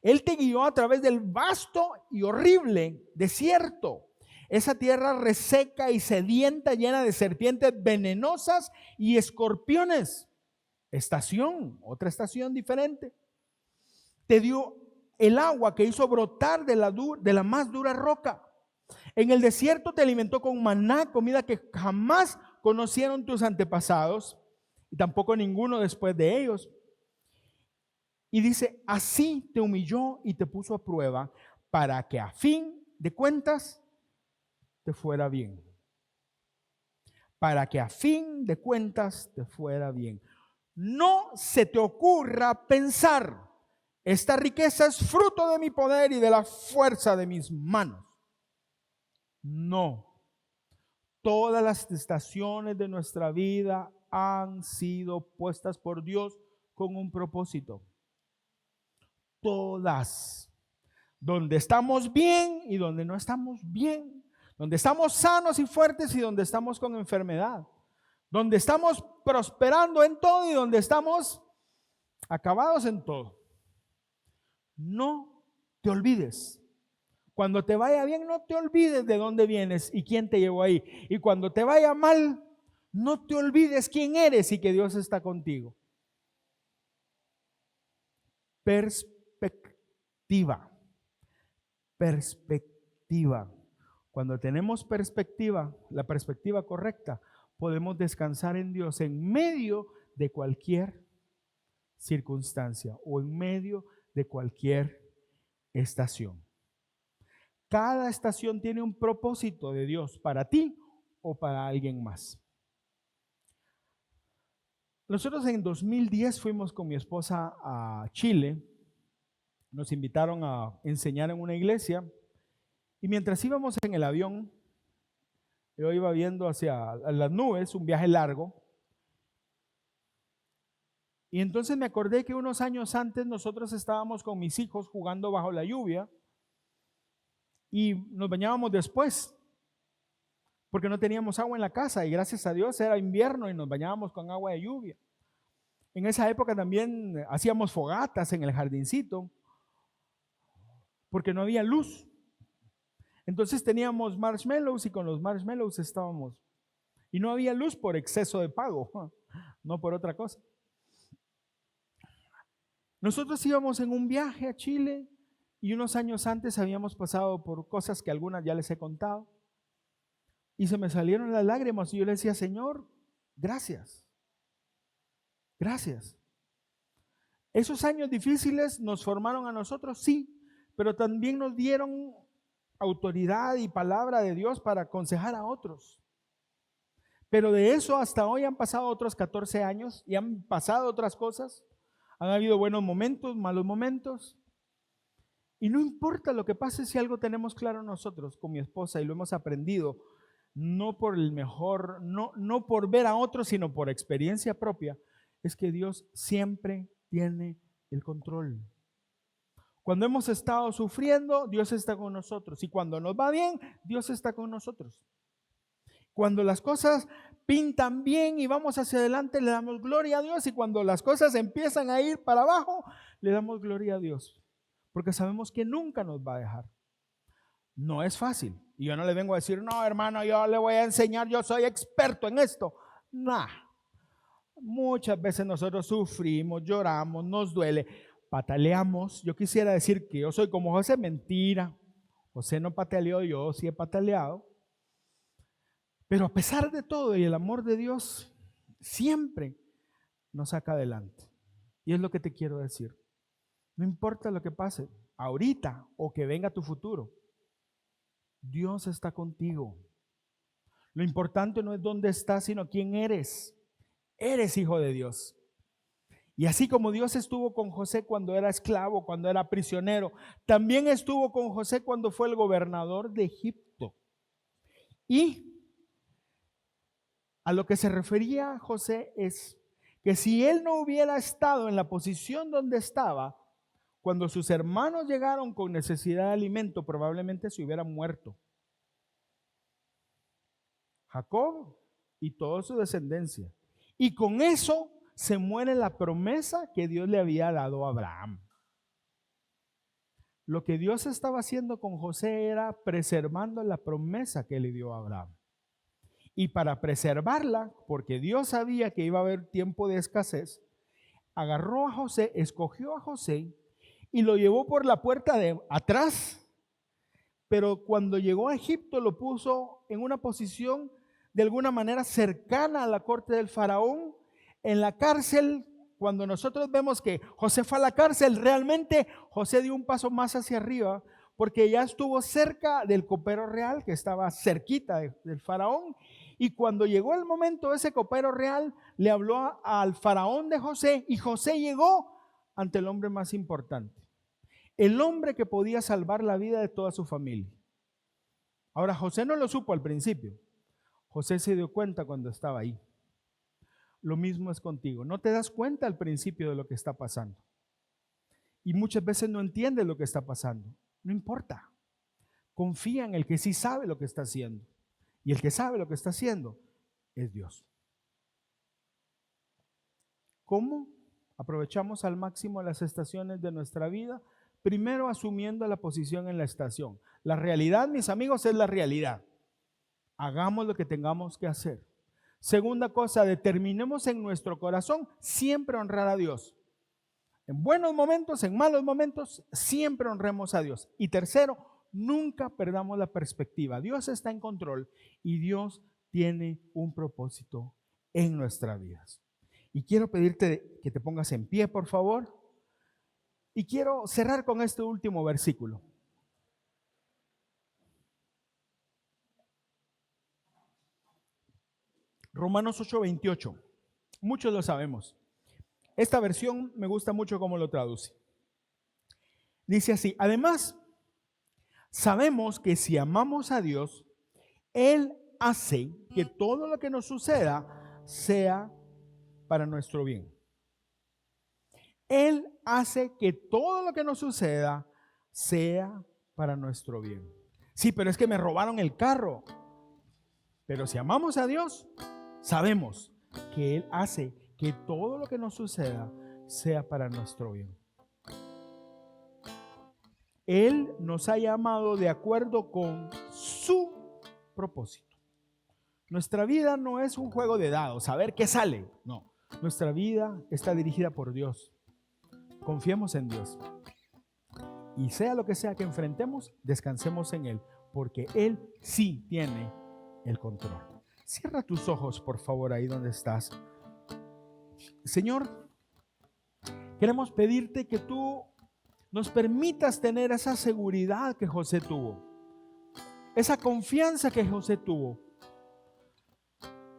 Él te guió a través del vasto y horrible desierto, esa tierra reseca y sedienta, llena de serpientes venenosas y escorpiones. Estación, otra estación diferente. Te dio el agua que hizo brotar de la más dura roca. En el desierto te alimentó con maná, comida que jamás conocieron tus antepasados y tampoco ninguno después de ellos. Y dice, así te humilló y te puso a prueba para que a fin de cuentas te fuera bien. Para que a fin de cuentas te fuera bien. No se te ocurra pensar, esta riqueza es fruto de mi poder y de la fuerza de mis manos. No. Todas las estaciones de nuestra vida han sido puestas por Dios con un propósito. Todas. Donde estamos bien y donde no estamos bien. Donde estamos sanos y fuertes y donde estamos con enfermedad. Donde estamos prosperando en todo y donde estamos acabados en todo. No te olvides. Cuando te vaya bien, no te olvides de dónde vienes y quién te llevó ahí. Y cuando te vaya mal, no te olvides quién eres y que Dios está contigo. Perspectiva. Perspectiva. Cuando tenemos perspectiva, la perspectiva correcta, podemos descansar en Dios en medio de cualquier circunstancia o en medio de cualquier estación. Cada estación tiene un propósito de Dios para ti o para alguien más. Nosotros en 2010 fuimos con mi esposa a Chile. Nos invitaron a enseñar en una iglesia. Y mientras íbamos en el avión, yo iba viendo hacia las nubes, un viaje largo. Y entonces me acordé que unos años antes nosotros estábamos con mis hijos jugando bajo la lluvia. Y nos bañábamos después, porque no teníamos agua en la casa y gracias a Dios era invierno y nos bañábamos con agua de lluvia. En esa época también hacíamos fogatas en el jardincito porque no había luz. Entonces teníamos marshmallows y con los marshmallows estábamos. Y no había luz por exceso de pago, no por otra cosa. Nosotros íbamos en un viaje a Chile y unos años antes habíamos pasado por cosas que algunas ya les he contado. Y se me salieron las lágrimas y yo le decía, Señor, gracias. Gracias. Esos años difíciles nos formaron a nosotros, sí, pero también nos dieron autoridad y palabra de Dios para aconsejar a otros. Pero de eso hasta hoy han pasado otros 14 años y han pasado otras cosas. Han habido buenos momentos, malos momentos. Y no importa lo que pase si algo tenemos claro nosotros con mi esposa y lo hemos aprendido, no por el mejor, no por ver a otros, sino por experiencia propia, es que Dios siempre tiene el control. Cuando hemos estado sufriendo, Dios está con nosotros. Y cuando nos va bien, Dios está con nosotros. Cuando las cosas pintan bien y vamos hacia adelante, le damos gloria a Dios. Y cuando las cosas empiezan a ir para abajo, le damos gloria a Dios. Porque sabemos que nunca nos va a dejar. No es fácil. Y yo no le vengo a decir, no, hermano, yo le voy a enseñar, yo soy experto en esto. No. Muchas veces nosotros sufrimos, lloramos, nos duele, pataleamos. Yo quisiera decir que yo soy como José, mentira. José no pataleó, yo sí he pataleado. Pero a pesar de todo y el amor de Dios, siempre nos saca adelante. Y es lo que te quiero decir. No importa lo que pase, ahorita o que venga tu futuro, Dios está contigo. Lo importante no es dónde estás, sino quién eres. Eres hijo de Dios. Y así como Dios estuvo con José cuando era esclavo, cuando era prisionero, también estuvo con José cuando fue el gobernador de Egipto. Y a lo que se refería José es que si él no hubiera estado en la posición donde estaba, cuando sus hermanos llegaron con necesidad de alimento, probablemente se hubiera muerto. Jacob y toda su descendencia. Y con eso se muere la promesa que Dios le había dado a Abraham. Lo que Dios estaba haciendo con José era preservando la promesa que le dio a Abraham. Y para preservarla, porque Dios sabía que iba a haber tiempo de escasez, agarró a José, escogió a José y lo llevó por la puerta de atrás. Pero cuando llegó a Egipto lo puso en una posición de alguna manera cercana a la corte del faraón. En la cárcel, cuando nosotros vemos que José fue a la cárcel, realmente José dio un paso más hacia arriba, porque ya estuvo cerca del copero real, que estaba cerquita del faraón. Y cuando llegó el momento, ese copero real le habló al faraón de José, y José llegó ante el hombre más importante, el hombre que podía salvar la vida de toda su familia. Ahora, José no lo supo al principio. José se dio cuenta cuando estaba ahí. Lo mismo es contigo. No te das cuenta al principio de lo que está pasando. Y muchas veces no entiendes lo que está pasando. No importa. Confía en el que sí sabe lo que está haciendo. Y el que sabe lo que está haciendo es Dios. ¿Cómo aprovechamos al máximo las estaciones de nuestra vida? Primero, asumiendo la posición en la estación. La realidad, mis amigos, es la realidad. Hagamos lo que tengamos que hacer. Segunda cosa, determinemos en nuestro corazón siempre honrar a Dios. En buenos momentos, en malos momentos, siempre honremos a Dios. Y tercero, nunca perdamos la perspectiva. Dios está en control y Dios tiene un propósito en nuestras vidas. Y quiero pedirte que te pongas en pie, por favor. Y quiero cerrar con este último versículo. Romanos 8:28. Muchos lo sabemos. Esta versión me gusta mucho cómo lo traduce. Dice así: además, sabemos que si amamos a Dios, Él hace que todo lo que nos suceda sea para nuestro bien. Él hace que todo lo que nos suceda sea para nuestro bien. Sí, pero es que me robaron el carro. Pero si amamos a Dios, sabemos que Él hace que todo lo que nos suceda sea para nuestro bien. Él nos ha llamado de acuerdo con su propósito. Nuestra vida no es un juego de dados, a ver qué sale. No, nuestra vida está dirigida por Dios. Confiemos en Dios. Y sea lo que sea que enfrentemos, descansemos en Él, porque Él sí tiene el control. Cierra tus ojos, por favor, ahí donde estás. Señor, queremos pedirte que tú nos permitas tener esa seguridad que José tuvo, esa confianza que José tuvo,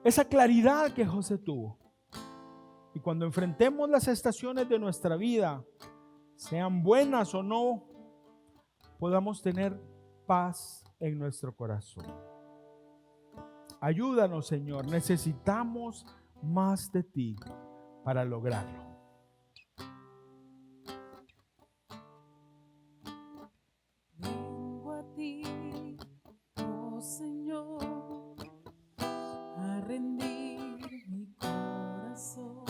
esa claridad que José tuvo. Y cuando enfrentemos las estaciones de nuestra vida, sean buenas o no, podamos tener paz en nuestro corazón. Ayúdanos, Señor, necesitamos más de ti para lograrlo. Vengo a ti, oh Señor, a rendir mi corazón.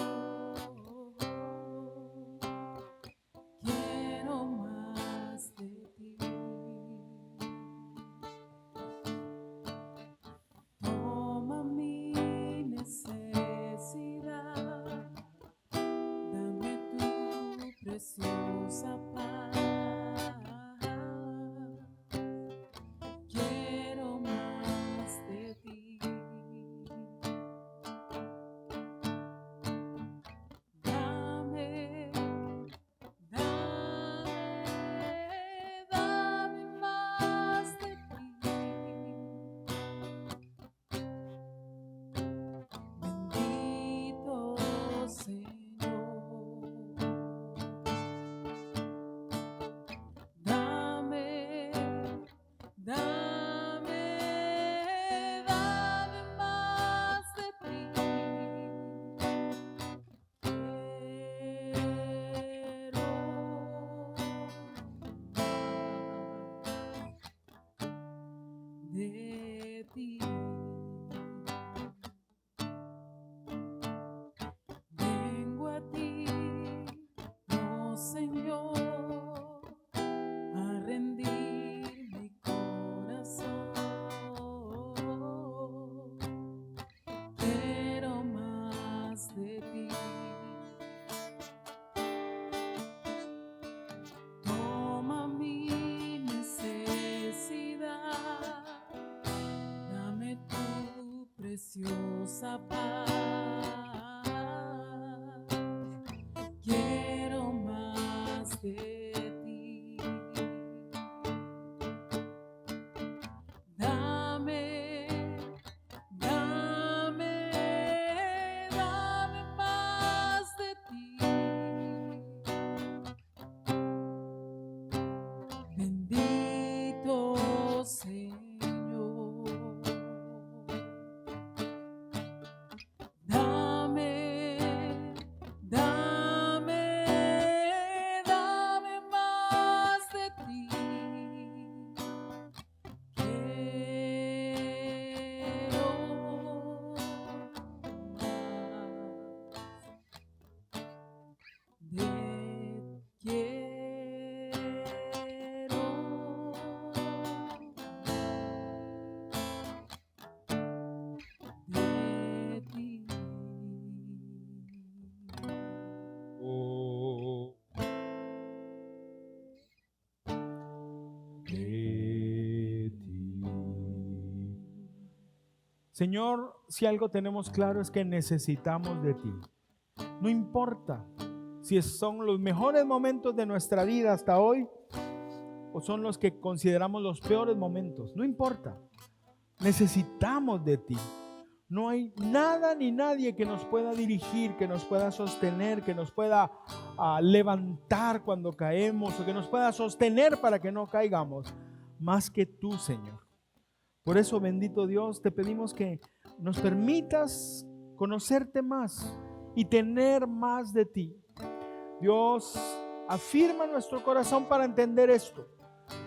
Quiero más de ti. Toma mi necesidad, dame tu preciosa paz. Quiero más de ti. Dame, dame más de ti. Bendito Señor. Dame, dame más de ti. Quiero de ti. Vengo a ti, oh Señor, a rendir mi corazón. Quiero más de ti. Toma mi necesidad, dame tu preciosa paz. Quiero más de ti. Dame, dame más de ti. Bendito Señor. Dame, dame más de ti. De ti. Oh, de ti. Señor, si algo tenemos claro es que necesitamos de ti. No importa si son los mejores momentos de nuestra vida hasta hoy o son los que consideramos los peores momentos. No importa. Necesitamos de ti. No hay nada ni nadie que nos pueda dirigir, que nos pueda sostener, que nos pueda levantar cuando caemos o que nos pueda sostener para que no caigamos, más que tú, Señor. Por eso, bendito Dios, te pedimos que nos permitas conocerte más y tener más de ti. Dios, afirma nuestro corazón para entender esto.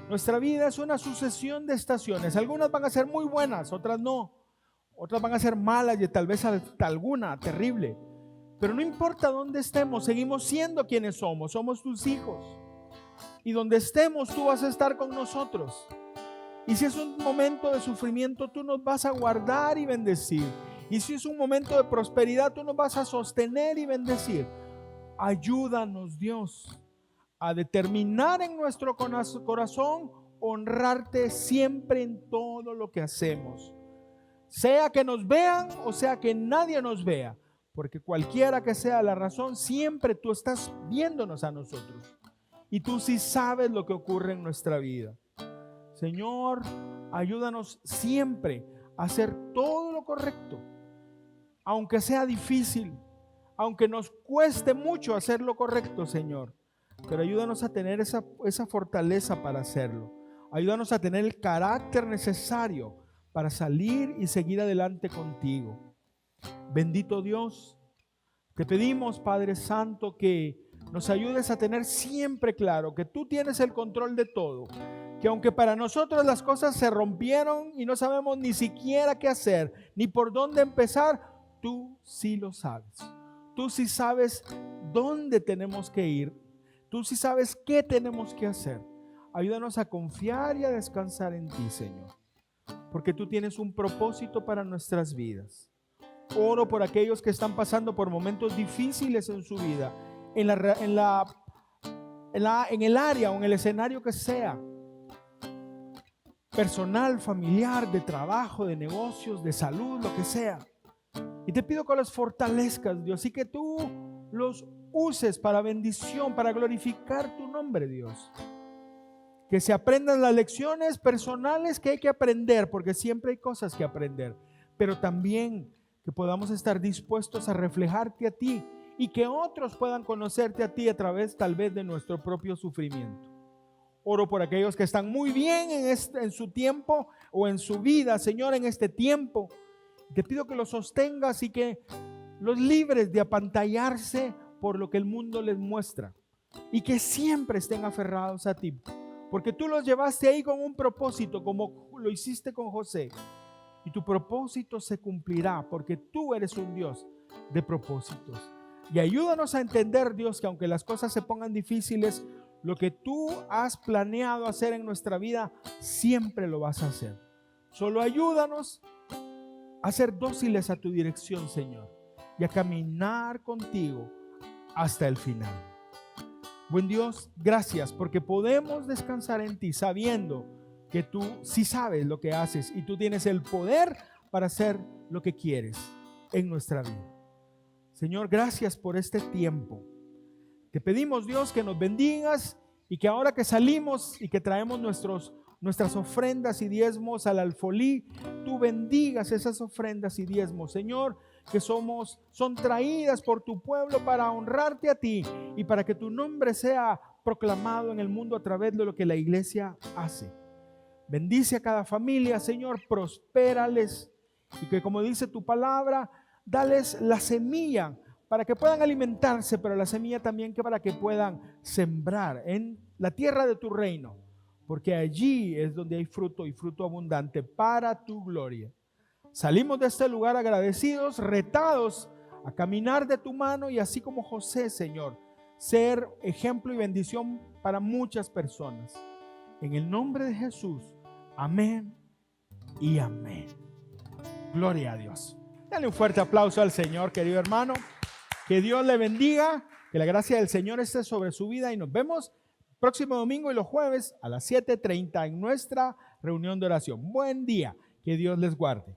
Nuestra vida es una sucesión de estaciones. Algunas van a ser muy buenas, otras no. Otras van a ser malas y tal vez hasta alguna terrible. Pero no importa dónde estemos, seguimos siendo quienes somos. Somos tus hijos. Y donde estemos, tú vas a estar con nosotros. Y si es un momento de sufrimiento, tú nos vas a guardar y bendecir. Y si es un momento de prosperidad, tú nos vas a sostener y bendecir. Ayúdanos, Dios, a determinar en nuestro corazón honrarte siempre en todo lo que hacemos. Sea que nos vean o sea que nadie nos vea. Porque cualquiera que sea la razón, siempre tú estás viéndonos a nosotros. Y tú sí sabes lo que ocurre en nuestra vida. Señor, ayúdanos siempre a hacer todo lo correcto. Aunque sea difícil, aunque nos cueste mucho hacer lo correcto, Señor. Pero ayúdanos a tener esa fortaleza para hacerlo. Ayúdanos a tener el carácter necesario para salir y seguir adelante contigo. Bendito Dios, te pedimos, Padre Santo, que nos ayudes a tener siempre claro que tú tienes el control de todo, que aunque para nosotros las cosas se rompieron y no sabemos ni siquiera qué hacer, ni por dónde empezar, tú sí lo sabes. Tú sí sabes dónde tenemos que ir. Tú sí sabes qué tenemos que hacer. Ayúdanos a confiar y a descansar en ti, Señor, porque tú tienes un propósito para nuestras vidas. Oro por aquellos que están pasando por momentos difíciles en su vida, en el área o en el escenario que sea, personal, familiar, de trabajo, de negocios, de salud, lo que sea. Y te pido que los fortalezcas, Dios, y que tú los uses para bendición, para glorificar tu nombre, Dios. Que se aprendan las lecciones personales que hay que aprender, porque siempre hay cosas que aprender, pero también que podamos estar dispuestos a reflejarte a ti y que otros puedan conocerte a ti a través tal vez de nuestro propio sufrimiento. Oro por aquellos que están muy bien en su tiempo o en su vida, Señor, en este tiempo. Te pido que los sostengas y que los libres de apantallarse por lo que el mundo les muestra y que siempre estén aferrados a ti, porque tú los llevaste ahí con un propósito, como lo hiciste con José. Y tu propósito se cumplirá porque tú eres un Dios de propósitos. Y ayúdanos a entender, Dios, que aunque las cosas se pongan difíciles, lo que tú has planeado hacer en nuestra vida, siempre lo vas a hacer. Solo ayúdanos a ser dóciles a tu dirección, Señor, y a caminar contigo hasta el final. Buen Dios, gracias porque podemos descansar en ti sabiendo que tú sí sabes lo que haces y tú tienes el poder para hacer lo que quieres en nuestra vida. Señor, gracias por este tiempo. Te pedimos, Dios, que nos bendigas y que ahora que salimos y que traemos nuestras ofrendas y diezmos al alfolí, tú bendigas esas ofrendas y diezmos, Señor, que son traídas por tu pueblo para honrarte a ti y para que tu nombre sea proclamado en el mundo a través de lo que la iglesia hace. Bendice a cada familia, Señor, prospérales y que, como dice tu palabra, dales la semilla para que puedan alimentarse, pero la semilla también que para que puedan sembrar en la tierra de tu reino, porque allí es donde hay fruto y fruto abundante para tu gloria. Salimos de este lugar agradecidos, retados a caminar de tu mano y así como José, Señor, ser ejemplo y bendición para muchas personas. En el nombre de Jesús, amén y amén. Gloria a Dios. Dale un fuerte aplauso al Señor, querido hermano. Que Dios le bendiga, que la gracia del Señor esté sobre su vida y nos vemos el próximo domingo y los jueves a las 7:30 en nuestra reunión de oración. Buen día, que Dios les guarde.